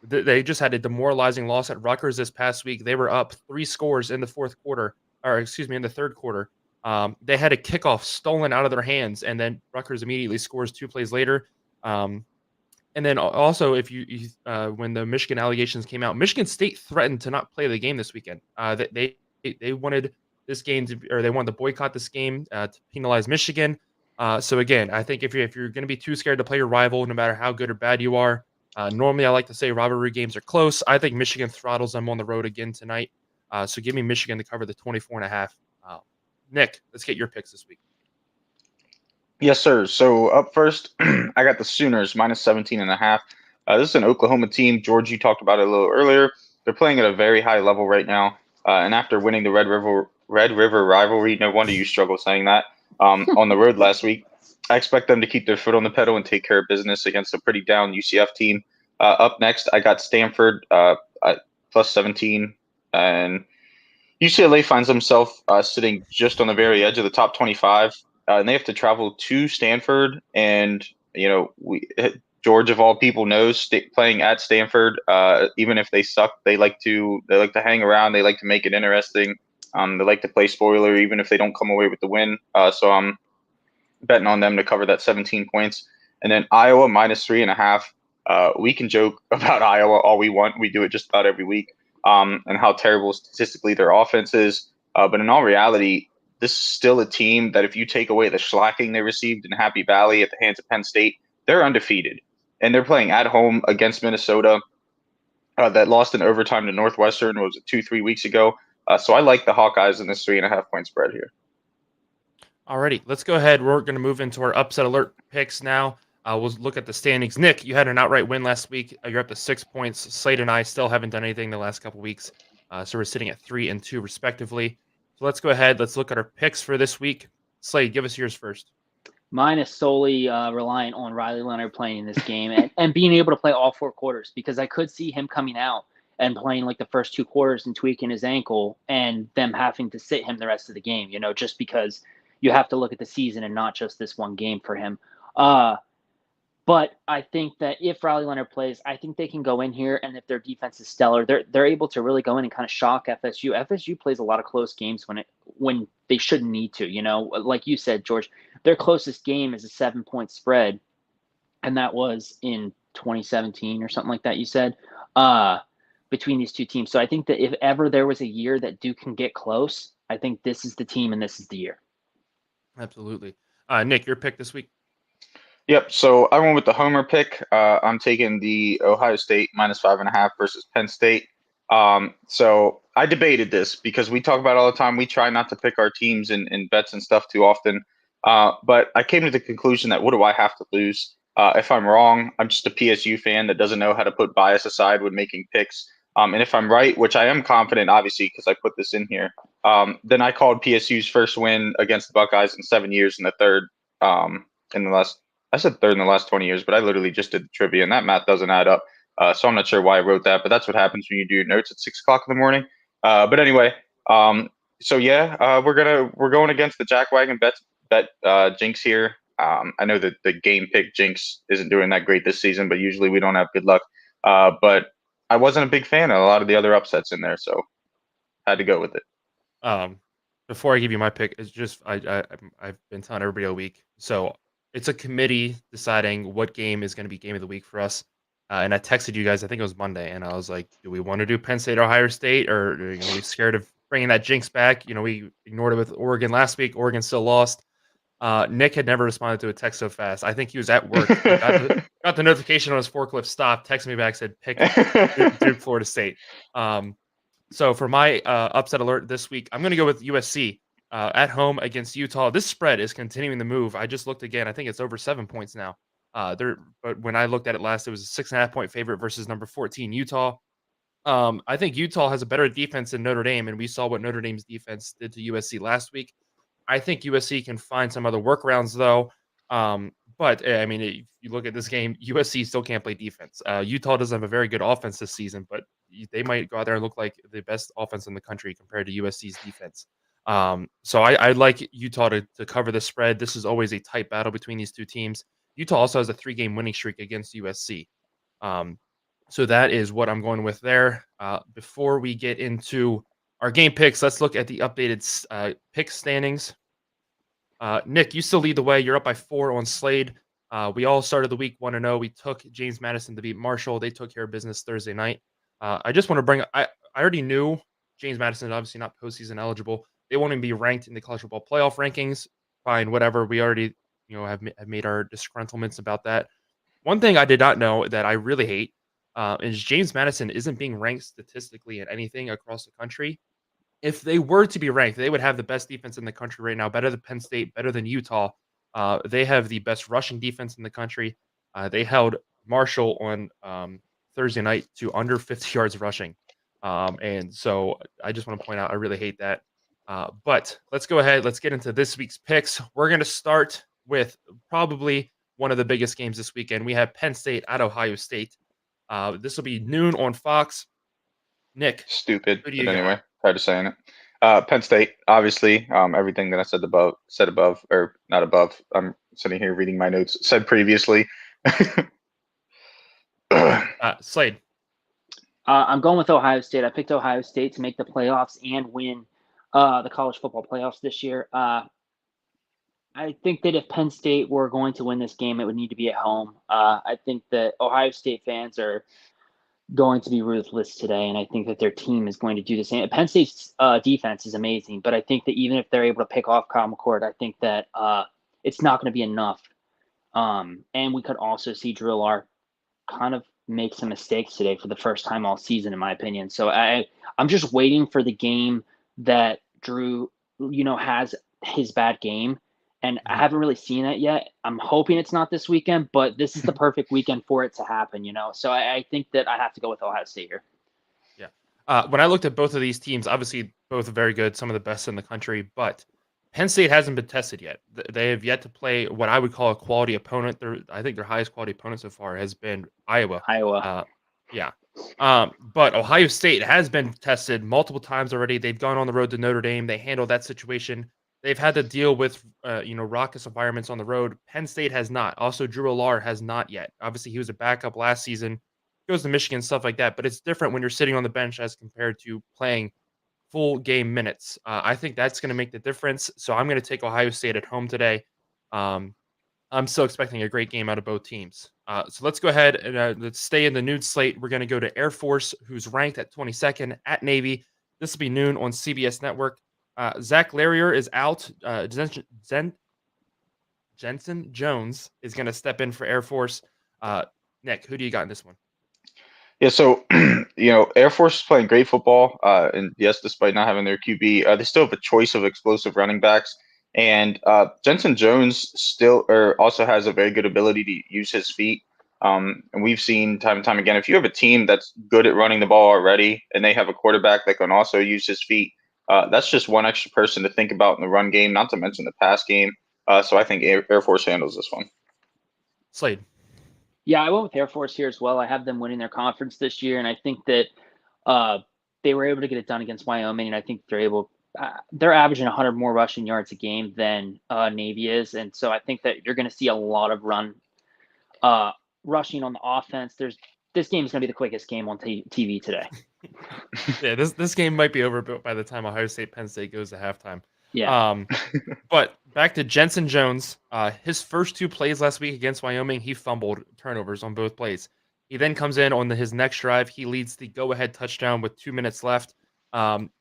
They just had a demoralizing loss at Rutgers this past week. They were up 3 scores in the in the third quarter. They had a kickoff stolen out of their hands, and then Rutgers immediately scores 2 plays later. And then also, if when the Michigan allegations came out, Michigan State threatened to not play the game this weekend. They wanted this game they wanted to boycott this game to penalize Michigan. So again, I think if you're going to be too scared to play your rival, no matter how good or bad you are, normally I like to say rivalry games are close. I think Michigan throttles them on the road again tonight. So give me Michigan to cover the 24.5. Nick, let's get your picks this week. Yes, sir. So up first, I got the Sooners minus 17.5. This is an Oklahoma team. George, you talked about it a little earlier. They're playing at a very high level right now. And after winning the Red River rivalry, no wonder you struggle saying that, on the road last week, I expect them to keep their foot on the pedal and take care of business against a pretty down UCF team. Up next, I got Stanford plus 17. And UCLA finds themselves sitting just on the very edge of the top 25. And they have to travel to Stanford, and George of all people knows playing at Stanford. Even if they suck, they like to hang around. They like to make it interesting. They like to play spoiler, even if they don't come away with the win. So I'm betting on them to cover that 17 points. And then Iowa minus 3.5. We can joke about Iowa all we want. We do it just about every week. And how terrible statistically their offense is. But in all reality, this is still a team that if you take away the shellacking they received in Happy Valley at the hands of Penn State, they're undefeated. And they're playing at home against Minnesota that lost in overtime to Northwestern, was it 2-3 weeks ago. So I like the Hawkeyes in this 3.5 point spread here. Alrighty, let's go ahead. We're going to move into our upset alert picks now. We'll look at the standings. Nick, you had an outright win last week. You're up to 6 points. Slade and I still haven't done anything the last couple weeks. So we're sitting at 3 and 2 respectively. So let's go ahead. Let's look at our picks for this week. Slade, give us yours first. Mine is solely reliant on Riley Leonard playing in this game and being able to play all 4 quarters, because I could see him coming out and playing like the first 2 quarters and tweaking his ankle and them having to sit him the rest of the game, just because you have to look at the season and not just this one game for him. But I think that if Riley Leonard plays, I think they can go in here, and if their defense is stellar, they're able to really go in and kind of shock FSU. FSU plays a lot of close games when they shouldn't need to. Like you said, George, their closest game is a 7-point spread, and that was in 2017 or something like that. You said between these 2 teams. So I think that if ever there was a year that Duke can get close, I think this is the team and this is the year. Absolutely, Nick, your pick this week. Yep. So I went with the homer pick. I'm taking the Ohio State minus 5.5 versus Penn State. So I debated this because we talk about it all the time. We try not to pick our teams in bets and stuff too often. But I came to the conclusion that what do I have to lose? If I'm wrong, I'm just a PSU fan that doesn't know how to put bias aside when making picks. And if I'm right, which I am confident, obviously, because I put this in here, then I called PSU's first win against the Buckeyes in 7 years and the third in the last. I said third in the last 20 years, but I literally just did the trivia, and that math doesn't add up. So I'm not sure why I wrote that, but that's what happens when you do your notes at 6 o'clock in the morning. But anyway, so yeah, we're going against the jackwagon bet jinx here. I know that the game pick jinx isn't doing that great this season, but usually we don't have good luck. But I wasn't a big fan of a lot of the other upsets in there, so had to go with it. Before I give you my pick, it's just I've been telling everybody all week. So it's a committee deciding what game is going to be game of the week for us. And I texted you guys, I think it was Monday, and I was like, do we want to do Penn State, Ohio State, or are we scared of bringing that jinx back? We ignored it with Oregon last week. Oregon still lost. Nick had never responded to a text so fast. I think he was at work. He got the notification on his forklift stop, texted me back, said, pick Duke, Florida State. So for my upset alert this week, I'm going to go with USC at home against Utah. This spread is continuing to move. I just looked again. I think it's over 7 points now. But when I looked at it last, it was a 6.5 point favorite versus number 14 Utah. I think Utah has a better defense than Notre Dame, and we saw what Notre Dame's defense did to USC last week. I think USC can find some other workarounds though. But I mean, if you look at this game, USC still can't play defense. Utah doesn't have a very good offense this season, but they might go out there and look like the best offense in the country compared to USC's defense. So I like Utah to cover the spread. This is always a tight battle between these two teams. Utah also has a 3-game winning streak against USC. So that is what I'm going with there. Before we get into our game picks, let's look at the updated pick standings. Nick, you still lead the way. You're up by 4 on Slade. We all started the week 1-0. We took James Madison to beat Marshall. They took care of business Thursday night. I just want to bring I already knew James Madison is obviously not postseason eligible. They won't even be ranked in the college football playoff rankings. Fine, whatever. We already have made our disgruntlements about that. One thing I did not know that I really hate is James Madison isn't being ranked statistically in anything across the country. If they were to be ranked, they would have the best defense in the country right now, better than Penn State, better than Utah. They have the best rushing defense in the country. They held Marshall on Thursday night to under 50 yards rushing. And so I just want to point out, I really hate that. But let's go ahead. Let's get into this week's picks. We're going to start with probably one of the biggest games this weekend. We have Penn State at Ohio State. This will be noon on Fox. Nick. Stupid. But anyway, tired of saying it. Penn State, obviously, everything that I said above, or not above. I'm sitting here reading my notes. Said previously. Slade. I'm going with Ohio State. I picked Ohio State to make the playoffs and win the college football playoffs this year. I think that if Penn State were going to win this game, it would need to be at home. I think that Ohio State fans are going to be ruthless today, and I think that their team is going to do the same. Penn State's defense is amazing, but I think that even if they're able to pick off Kyle McCord, I think that it's not going to be enough. And we could also see Drew Allar kind of make some mistakes today for the first time all season, in my opinion. So I'm just waiting for the game that Drew, has his bad game. And I haven't really seen it yet. I'm hoping it's not this weekend, but this is the perfect weekend for it to happen, So I think that I have to go with Ohio State here. Yeah. When I looked at both of these teams, obviously both are very good, some of the best in the country, but Penn State hasn't been tested yet. They have yet to play what I would call a quality opponent. I think their highest quality opponent so far has been Iowa. Yeah. But Ohio State has been tested multiple times already. They've gone on the road to Notre Dame. They handled that situation. They've had to deal with, raucous environments on the road. Penn State has not. Also, Drew Allar has not yet. Obviously, he was a backup last season. Goes to Michigan, stuff like that. But it's different when you're sitting on the bench as compared to playing full game minutes. I think that's going to make the difference. So I'm going to take Ohio State at home today. I'm still expecting a great game out of both teams. So let's go ahead and let's stay in the noon slate. We're going to go to Air Force, who's ranked at 22nd, at Navy. This will be noon on CBS Network. Zach Larrier is out. Jensen Jones is going to step in for Air Force. Nick, who do you got in this one? Yeah, so Air Force is playing great football, and yes, despite not having their QB, they still have a choice of explosive running backs And Jensen Jones still or also has a very good ability to use his feet. And we've seen time and time again, if you have a team that's good at running the ball already and they have a quarterback that can also use his feet, that's just one extra person to think about in the run game, not to mention the pass game. So I think Air Force handles this one. Slade. Yeah, I went with Air Force here as well. I have them winning their conference this year, and I think that they were able to get it done against Wyoming, and I think they're averaging 100 more rushing yards a game than Navy is, and so I think that you're going to see a lot of rushing on the offense. This game is going to be the quickest game on TV today. Yeah, this game might be over by the time Ohio State Penn State goes to halftime. Yeah. But back to Jensen Jones. His first 2 plays last week against Wyoming, he fumbled turnovers on both plays. He then comes in on his next drive. He leads the go-ahead touchdown with 2 minutes left.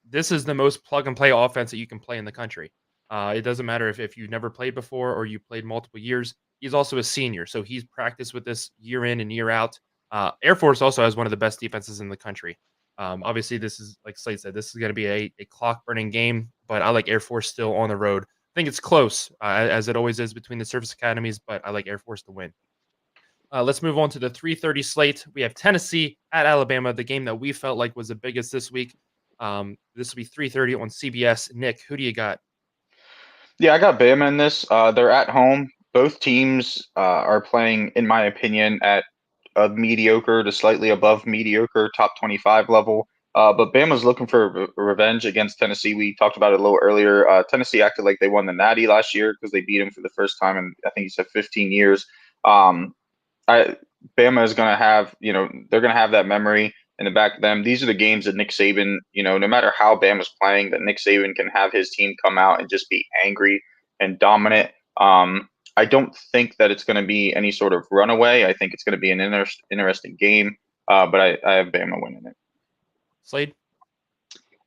This is the most plug-and-play offense that you can play in the country. It doesn't matter if you've never played before or you played multiple years. He's also a senior, so he's practiced with this year in and year out. Air Force also has one of the best defenses in the country. Obviously, this is, like Slade said, this is going to be a clock-burning game, but I like Air Force still on the road. I think it's close, as it always is between the service academies, but I like Air Force to win. Let's move on to the 3:30 slate. We have Tennessee at Alabama, the game that we felt like was the biggest this week. This will be 3:30 on CBS. Nick, who do you got? Yeah, I got Bama in this. They're at home. Both teams are playing, in my opinion, at a mediocre to slightly above mediocre top 25 level. But Bama's looking for revenge against Tennessee. We talked about it a little earlier. Tennessee acted like they won the Natty last year because they beat him for the first time in, I think he said 15 years. Bama is going to have, they're going to have that memory in the back of them. These are the games that Nick Saban, no matter how Bama's playing, that Nick Saban can have his team come out and just be angry and dominant. I don't think that it's going to be any sort of runaway. I think it's going to be an interesting game, but I have Bama winning it. Slade?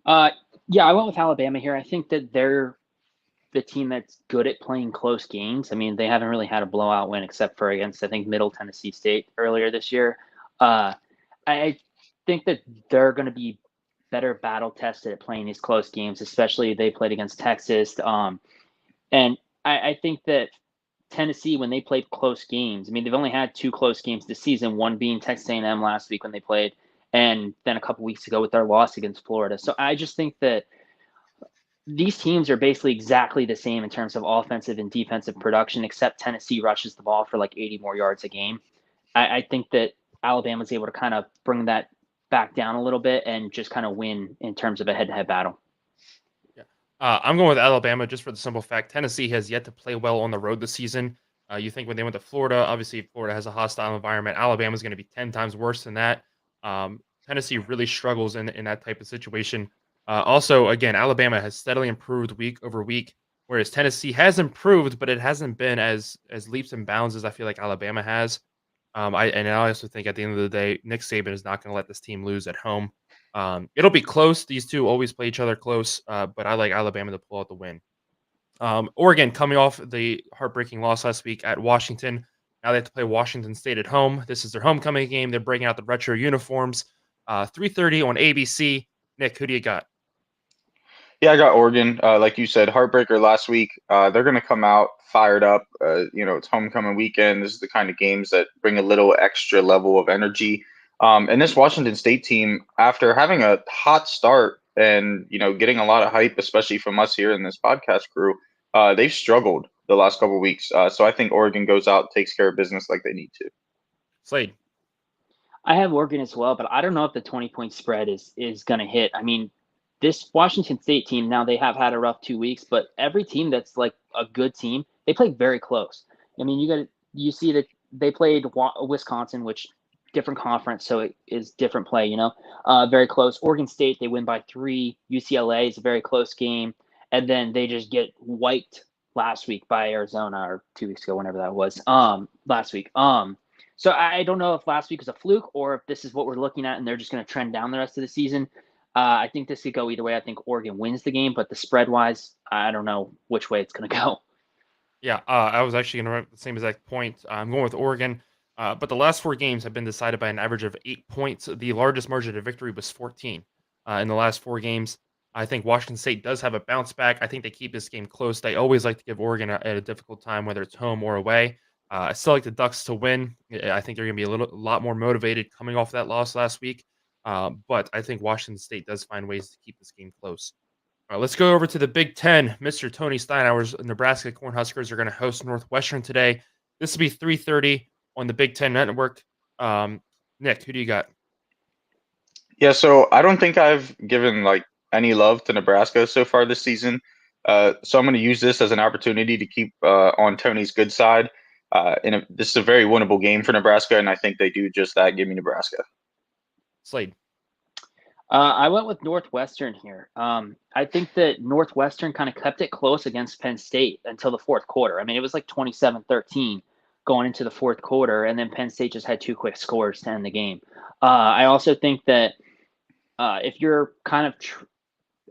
Yeah, I went with Alabama here. I think that they're the team that's good at playing close games. I mean, they haven't really had a blowout win except for against, I think, Middle Tennessee State earlier this year. I think that they're going to be better battle tested at playing these close games, especially they played against Texas. And I think that Tennessee, when they played close games, I mean, they've only had 2 close games this season, one being Texas A&M last week when they played, and then a couple weeks ago with their loss against Florida. So I just think that these teams are basically exactly the same in terms of offensive and defensive production, except Tennessee rushes the ball for like 80 more yards a game. I think that Alabama's able to kind of bring that back down a little bit and just kind of win in terms of a head-to-head battle. Yeah, I'm going with Alabama just for the simple fact Tennessee has yet to play well on the road this season. You think when they went to Florida, obviously Florida has a hostile environment. Alabama's going to be 10 times worse than that. Tennessee really struggles in that type of situation. Also, again, Alabama has steadily improved week over week, whereas Tennessee has improved, but it hasn't been as leaps and bounds as I feel like Alabama has. I also think at the end of the day, Nick Saban is not going to let this team lose at home. It'll be close. These two always play each other close, but I like Alabama to pull out the win. Oregon coming off the heartbreaking loss last week at Washington. Now they have to play Washington State at home. This is their homecoming game. They're breaking out the retro uniforms. 3:30 on ABC. Nick, who do you got? Yeah, I got Oregon. Like you said, heartbreaker last week. They're going to come out fired up. It's homecoming weekend. This is the kind of games that bring a little extra level of energy. And this Washington State team, after having a hot start and getting a lot of hype, especially from us here in this podcast crew, they've struggled the last couple of weeks. So I think Oregon goes out, takes care of business like they need to. Slade. I have Oregon as well, but I don't know if the 20-point spread is going to hit. I mean, this Washington State team, now they have had a rough 2 weeks, but every team that's like a good team, they play very close. I mean, you see that they played Wisconsin, which different conference, so it is different play, very close. Oregon State, they win by 3. UCLA is a very close game. And then they just get wiped last week by Arizona, or 2 weeks ago, whenever that was, last week. So I don't know if last week was a fluke or if this is what we're looking at and they're just going to trend down the rest of the season. I think this could go either way. I think Oregon wins the game, but the spread-wise, I don't know which way it's going to go. Yeah, I was actually going to make the same exact point. I'm going with Oregon, but the last 4 games have been decided by an average of 8 points. The largest margin of victory was 14 in the last 4 games. I think Washington State does have a bounce back. I think they keep this game close. They always like to give Oregon at a difficult time, whether it's home or away. I still like the Ducks to win. I think they're going to be a lot more motivated coming off that loss last week. But I think Washington State does find ways to keep this game close. All right, let's go over to the Big Ten. Mr. Tony Steinhauer's Nebraska Cornhuskers are going to host Northwestern today. This will be 3:30 on the Big Ten Network. Nick, who do you got? Yeah, so I don't think I've given any love to Nebraska so far this season. So I'm going to use this as an opportunity to keep on Tony's good side. This is a very winnable game for Nebraska, and I think they do just that. Give me Nebraska. Slade. I went with Northwestern here. I think that Northwestern kind of kept it close against Penn State until the fourth quarter. I mean, it was like 27-13 going into the fourth quarter, and then Penn State just had two quick scores to end the game. I also think that if you're kind of,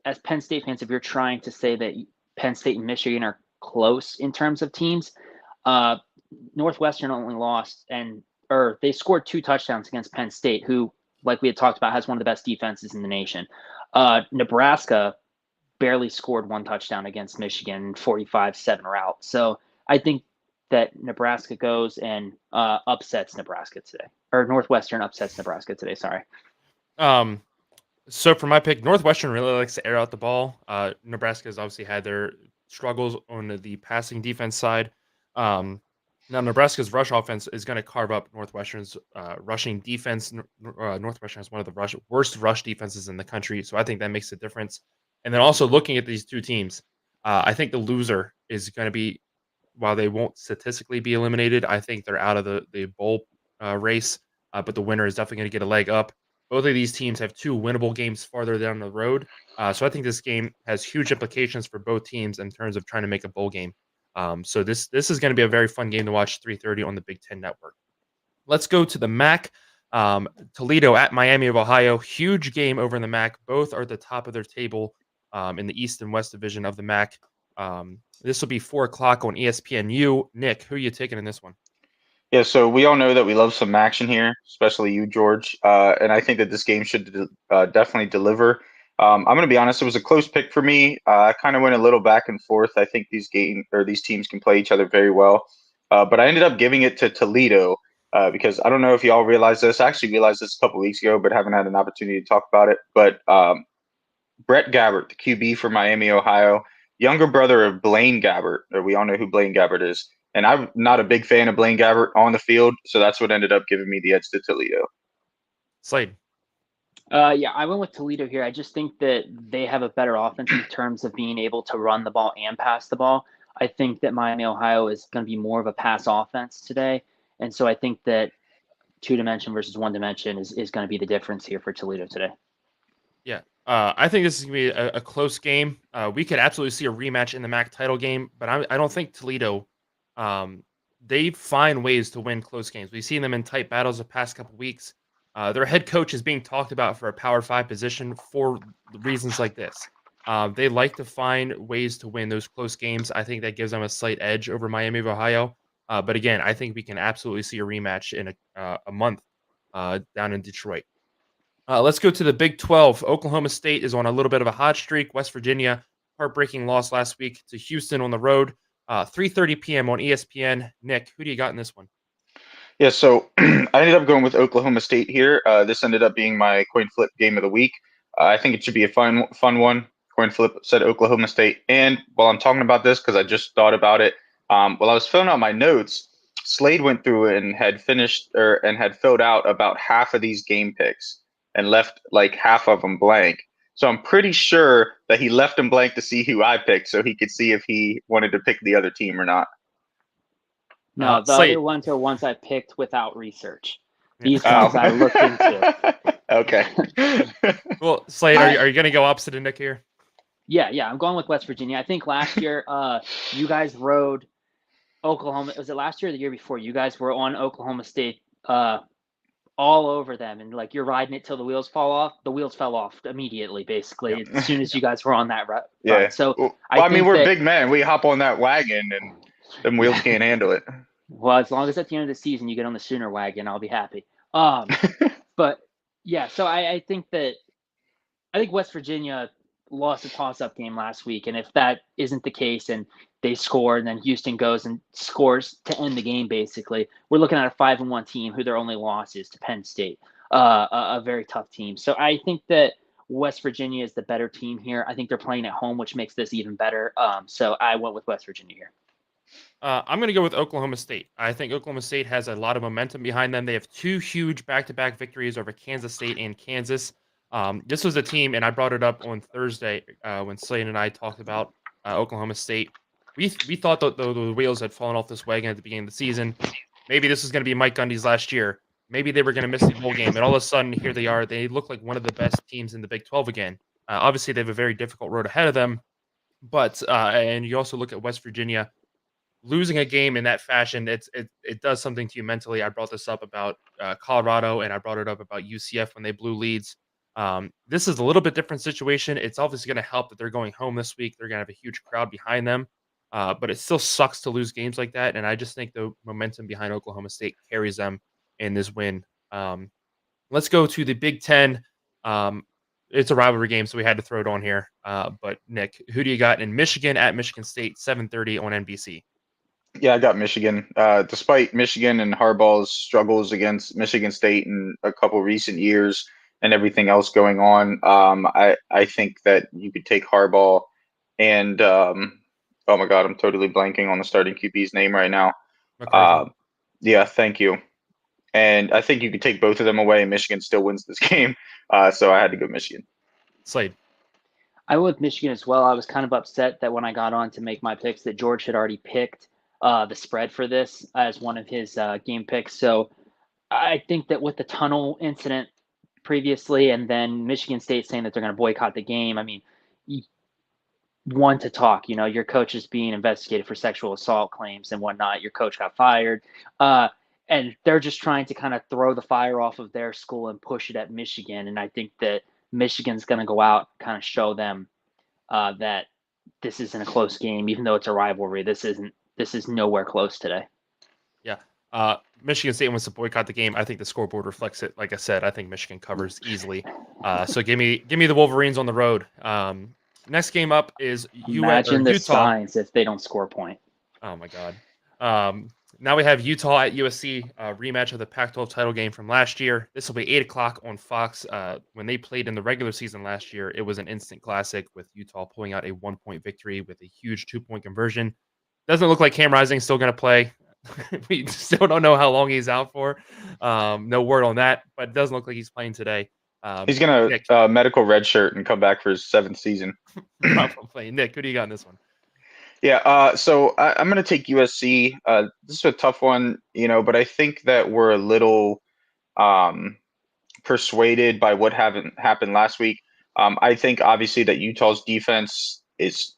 as Penn State fans, if you're trying to say that Penn State and Michigan are close in terms of teams, Northwestern only lost or they scored 2 touchdowns against Penn State, who, like we had talked about, has one of the best defenses in the nation. Nebraska barely scored 1 touchdown against Michigan, 45-7 route. So I think that Nebraska goes and upsets Nebraska today, or Northwestern upsets Nebraska today. Sorry. So for my pick, Northwestern really likes to air out the ball. Nebraska has obviously had their struggles on the passing defense side. Now Nebraska's rush offense is going to carve up Northwestern's rushing defense. Northwestern is one of the worst rush defenses in the country, so I think that makes a difference. And then also looking at these two teams, I think the loser is going to be, while they won't statistically be eliminated, I think they're out of the bowl race, but the winner is definitely going to get a leg up. Both of these teams have 2 winnable games farther down the road, so I think this game has huge implications for both teams in terms of trying to make a bowl game. So this is going to be a very fun game to watch, 3:30 on the Big Ten Network. Let's go to the MAC. Toledo at Miami of Ohio. Huge game over in the MAC. Both are at the top of their table in the East and West Division of the MAC. This will be 4 o'clock on ESPNU. Nick, who are you taking in this one? Yeah, so we all know that we love some action here, especially you, George. And I think that this game should definitely deliver. I'm going to be honest; it was a close pick for me. I kind of went a little back and forth. I think these teams can play each other very well, but I ended up giving it to Toledo because I don't know if y'all realize this. I actually realized this a couple weeks ago, but haven't had an opportunity to talk about it. But Brett Gabbert, the QB for Miami, Ohio, younger brother of Blaine Gabbert. We all know who Blaine Gabbert is. And I'm not a big fan of Blaine Gabbert on the field, so that's what ended up giving me the edge to Toledo. Slade. Yeah, I went with Toledo here. I just think that they have a better offense in terms of being able to run the ball and pass the ball. I think that Miami, Ohio is going to be more of a pass offense today. And so I think that 2-dimension versus 1-dimension is going to be the difference here for Toledo today. Yeah. I think this is going to be a close game. We could absolutely see a rematch in the MAC title game, but I don't think Toledo they find ways to win close games. We've seen them in tight battles the past couple weeks. Their head coach is being talked about for a Power 5 position for reasons like this. They like to find ways to win those close games. I think that gives them a slight edge over Miami of Ohio. But again, I think we can absolutely see a rematch in a month down in Detroit. Let's go to the Big 12. Oklahoma State is on a little bit of a hot streak. West Virginia, heartbreaking loss last week to Houston on the road. 3:30 p.m. on ESPN. Nick, who do you got in this one? Yeah, so I ended up going with Oklahoma State here. This ended up being my coin flip game of the week. I think it should be a fun one. Coin flip said Oklahoma State. And while I'm talking about this, because I just thought about it, while I was filling out my notes, Slade went through and had filled out about half of these game picks and left like half of them blank. So I'm pretty sure that he left them blank to see who I picked so he could see if he wanted to pick the other team or not. No, the Slade. other ones are ones I picked without research. These ones I looked into. Okay. Well, Slade, are you going to go opposite of Nick here? Yeah, I'm going with West Virginia. I think last year you guys rode Oklahoma. Was it last year or the year before? You guys were on Oklahoma State all over them, and like you're riding it till the wheels fall off. The wheels fell off immediately, basically, as soon as you guys were on that ride. Yeah. So Well, I mean, we're big men. We hop on that wagon, and them wheels can't handle it. Well, as long as at the end of the season you get on the Sooner wagon, I'll be happy. But yeah, so I think West Virginia lost a toss-up game last week, and if that isn't the case and they score and then Houston goes and scores to end the game, basically, we're looking at a 5-1 team who their only loss is to Penn State, a very tough team. So I think that West Virginia is the better team here. I think they're playing at home, which makes this even better. So I went with West Virginia here. I'm going to go with Oklahoma State. I think Oklahoma State has a lot of momentum behind them. They have 2 huge back-to-back victories over Kansas State and Kansas. This was a team, and I brought it up on Thursday when Slade and I talked about Oklahoma State. We thought that the wheels had fallen off this wagon at the beginning of the season. Maybe this was going to be Mike Gundy's last year. Maybe they were going to miss the bowl game, and all of a sudden, here they are. They look like one of the best teams in the Big 12 again. Obviously, they have a very difficult road ahead of them, but and you also look at West Virginia. Losing a game in that fashion, it does something to you mentally. I brought this up about Colorado, and I brought it up about UCF when they blew leads. This is a little bit different situation. It's obviously going to help that they're going home this week. They're going to have a huge crowd behind them, but it still sucks to lose games like that. And I just think the momentum behind Oklahoma State carries them in this win. Let's go to the Big Ten. It's a rivalry game, so we had to throw it on here. But Nick, who do you got in Michigan at Michigan State, 7:30 on NBC? Yeah, I got Michigan. Despite Michigan and Harbaugh's struggles against Michigan State in a couple recent years and everything else going on, I think that you could take Harbaugh and oh my God, I'm totally blanking on the starting QB's name right now. Yeah, thank you. And I think you could take both of them away, and Michigan still wins this game. So I had to go Michigan. Slade. I went with Michigan as well. I was kind of upset that when I got on to make my picks that George had already picked the spread for this as one of his game picks. So I think that with the tunnel incident previously and then Michigan State saying that they're going to boycott the game, I mean, one to talk, your coach is being investigated for sexual assault claims and whatnot. Your coach got fired. And they're just trying to kind of throw the fire off of their school and push it at Michigan. And I think that Michigan's going to go out, kind of show them that this isn't a close game, even though it's a rivalry. This is nowhere close today. Yeah. Michigan State wants to boycott the game. I think the scoreboard reflects it. Like I said, I think Michigan covers easily. So give me the Wolverines on the road. Next game up is Imagine the Utah. signs if they don't score a point. Oh my God. Now we have Utah at USC, rematch of the Pac-12 title game from last year. This will be 8 o'clock on Fox. When they played in the regular season last year, it was an instant classic with Utah pulling out a 1-point victory with a huge 2-point conversion. Doesn't look like Cam Rising's still going to play. We still don't know how long he's out for. No word on that, but it doesn't look like he's playing today. He's going to medical red shirt and come back for his 7th season. Probably. Nick, who do you got in this one? Yeah, so I'm going to take USC. This is a tough one, but I think that we're a little persuaded by what happened last week. I think obviously that Utah's defense is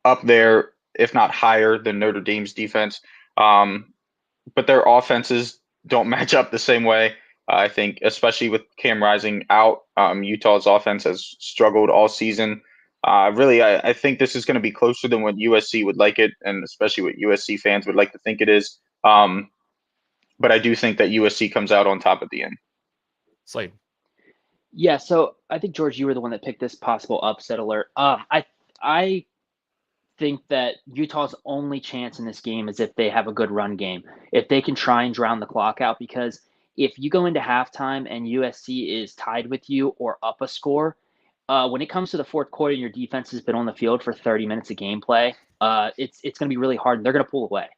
up there, if not higher than Notre Dame's defense. But their offenses don't match up the same way. I think, especially with Cam Rising out, Utah's offense has struggled all season. Really, I think this is going to be closer than what USC would like it, and especially what USC fans would like to think it is. But I do think that USC comes out on top at the end. Slade. Yeah, so I think, George, you were the one that picked this possible upset alert. I think that Utah's only chance in this game is if they have a good run game. If they can try and drown the clock out, because if you go into halftime and USC is tied with you or up a score, when it comes to the fourth quarter and your defense has been on the field for 30 minutes of gameplay, it's going to be really hard, and they're going to pull away.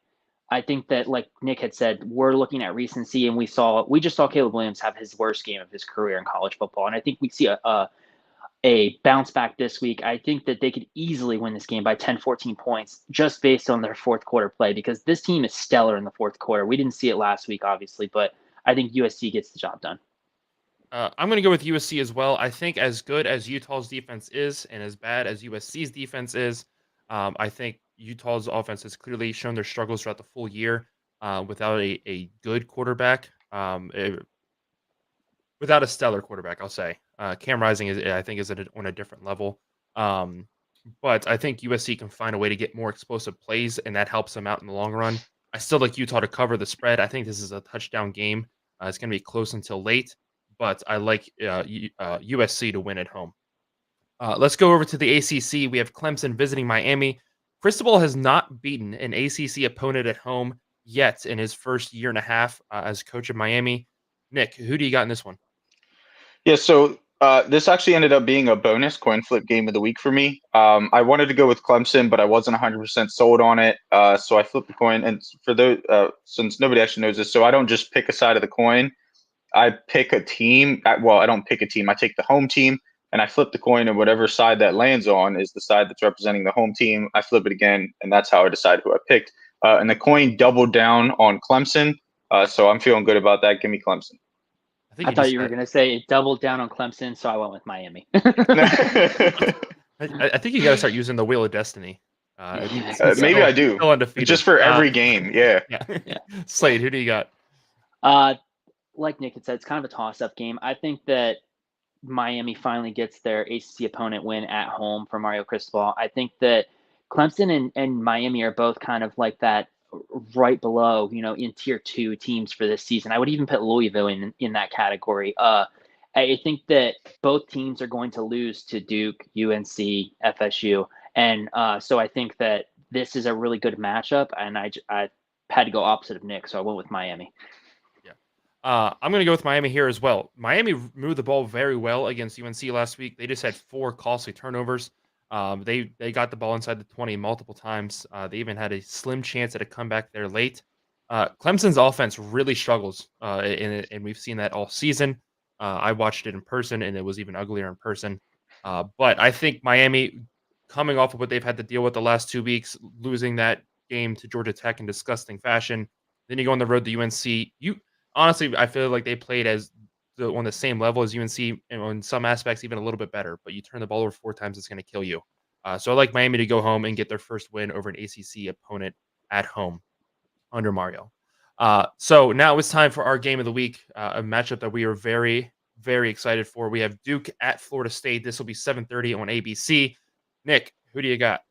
I think that, like Nick had said, we're looking at recency, and we just saw Caleb Williams have his worst game of his career in college football, and I think we see a bounce back this week. I think that they could easily win this game by 10, 14 points just based on their fourth quarter play, because this team is stellar in the fourth quarter. We didn't see it last week, obviously, but I think USC gets the job done. I'm going to go with USC as well. I think as good as Utah's defense is and as bad as USC's defense is, I think Utah's offense has clearly shown their struggles throughout the full year without a good quarterback, without a stellar quarterback, I'll say. Cam Rising, I think, is on a different level. But I think USC can find a way to get more explosive plays, and that helps them out in the long run. I still like Utah to cover the spread. I think this is a touchdown game. It's going to be close until late, but I like USC to win at home. Let's go over to the ACC. We have Clemson visiting Miami. Cristobal has not beaten an ACC opponent at home yet in his first year and a half as coach of Miami. Nick, who do you got in this one? Yeah, so this actually ended up being a bonus coin flip game of the week for me. I wanted to go with Clemson, but I wasn't 100% sold on it. So I flipped the coin. And for those, since nobody actually knows this, so I don't just pick a side of the coin. I pick a team. Well, I don't pick a team. I take the home team and I flip the coin, and whatever side that lands on is the side that's representing the home team. I flip it again, and that's how I decide who I picked. And the coin doubled down on Clemson. So I'm feeling good about that. Give me Clemson. I thought you were going to say it doubled down on Clemson, so I went with Miami. I think you got to start using the Wheel of Destiny. Maybe I do. Still undefeated. Just for every game. Yeah. Slade, who do you got? Like Nick had said, it's kind of a toss-up game. I think that Miami finally gets their ACC opponent win at home for Mario Cristobal. I think that Clemson and Miami are both kind of like that right below, in tier 2 teams for this season. I would even put Louisville in that category. I think that both teams are going to lose to Duke, UNC, FSU. And so I think that this is a really good matchup, and I had to go opposite of Nick, so I went with Miami. I'm going to go with Miami here as well. Miami moved the ball very well against UNC last week. They just had 4 costly turnovers. They got the ball inside the 20 multiple times. They even had a slim chance at a comeback there late. Clemson's offense really struggles, and we've seen that all season. I watched it in person, and it was even uglier in person. But I think Miami, coming off of what they've had to deal with the last 2 weeks, losing that game to Georgia Tech in disgusting fashion, then you go on the road to UNC. Honestly, I feel like they played on the same level as UNC, and in some aspects even a little bit better. But you turn the ball over 4 times, it's going to kill you. So I like Miami to go home and get their first win over an ACC opponent at home under Mario. So now it's time for our game of the week, a matchup that we are very, very excited for. We have Duke at Florida State. This will be 7:30 on ABC. Nick, who do you got?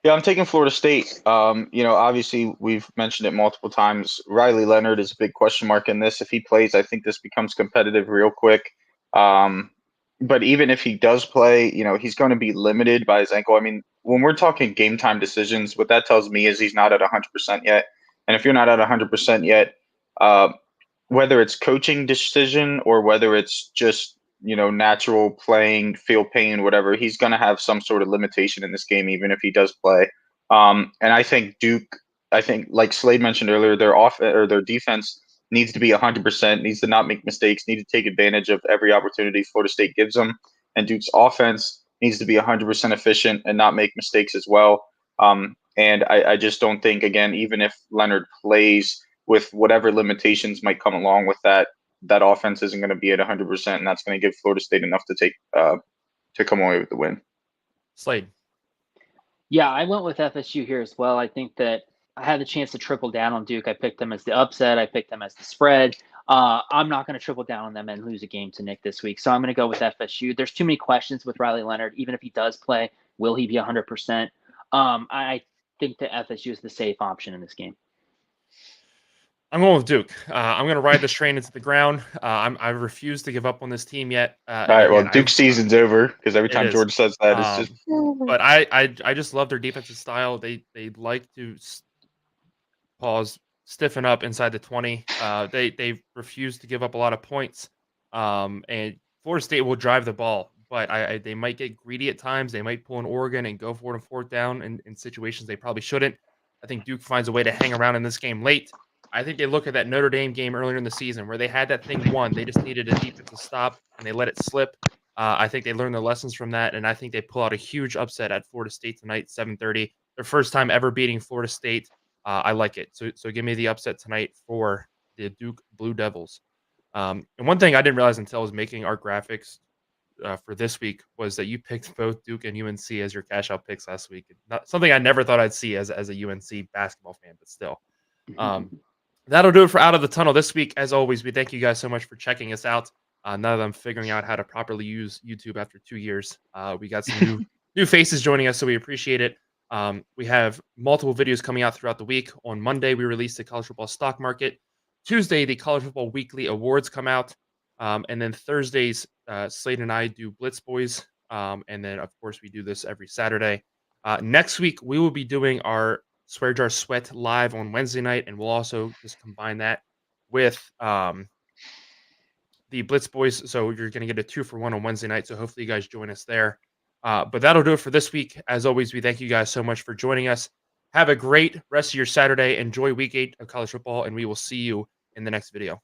Yeah, I'm taking Florida State. Obviously we've mentioned it multiple times. Riley Leonard is a big question mark in this. If he plays, I think this becomes competitive real quick. But even if he does play, he's going to be limited by his ankle. I mean, when we're talking game time decisions, what that tells me is he's not at 100% yet. And if you're not at 100% yet, whether it's coaching decision or whether it's just natural playing, feel pain, whatever, he's going to have some sort of limitation in this game, even if he does play. And I think Duke, like Slade mentioned earlier, their defense needs to be 100%, needs to not make mistakes, need to take advantage of every opportunity Florida State gives them. And Duke's offense needs to be 100% efficient and not make mistakes as well. And I just don't think, again, even if Leonard plays with whatever limitations might come along with that offense isn't going to be at 100%, and that's going to give Florida State enough to come away with the win. Slade. Yeah, I went with FSU here as well. I think that I had the chance to triple down on Duke. I picked them as the upset. I picked them as the spread. I'm not going to triple down on them and lose a game to Nick this week. So I'm going to go with FSU. There's too many questions with Riley Leonard. Even if he does play, will he be 100%? I think that FSU is the safe option in this game. I'm going with Duke. I'm going to ride this train into the ground. I refuse to give up on this team yet. All right, well, Duke's season's over because every time George says that, it's just. But I just love their defensive style. They like to stiffen up inside the 20. They refuse to give up a lot of points. And Florida State will drive the ball, but they might get greedy at times. They might pull an Oregon and go for it on 4th down in situations they probably shouldn't. I think Duke finds a way to hang around in this game late. I think they look at that Notre Dame game earlier in the season where they had that thing won. They just needed a defensive stop, and they let it slip. I think they learned their lessons from that, and I think they pull out a huge upset at Florida State tonight, 7:30. Their first time ever beating Florida State. I like it. So give me the upset tonight for the Duke Blue Devils. And one thing I didn't realize until I was making our graphics for this week was that you picked both Duke and UNC as your cash out picks last week. Not something I never thought I'd see as a UNC basketball fan, but still. That'll do it for Out of the Tunnel this week. As always, we thank you guys so much for checking us out. Now that I'm figuring out how to properly use YouTube after 2 years, we got some new faces joining us, so we appreciate it. We have multiple videos coming out throughout the week. On Monday, we released the college football stock market. Tuesday, the college football weekly awards come out. And then Thursdays, Slade and I do Blitz Boys And then, of course, we do this every Saturday. Next week, we will be doing our Swear Jar Sweat live on Wednesday night, and we'll also just combine that with the Blitz Boys. So you're going to get a 2-for-1 on Wednesday night. So hopefully you guys join us there. But that'll do it for this week. As always, we thank you guys so much for joining us. Have a great rest of your Saturday. Enjoy week 8 of college football, and we will see you in the next video.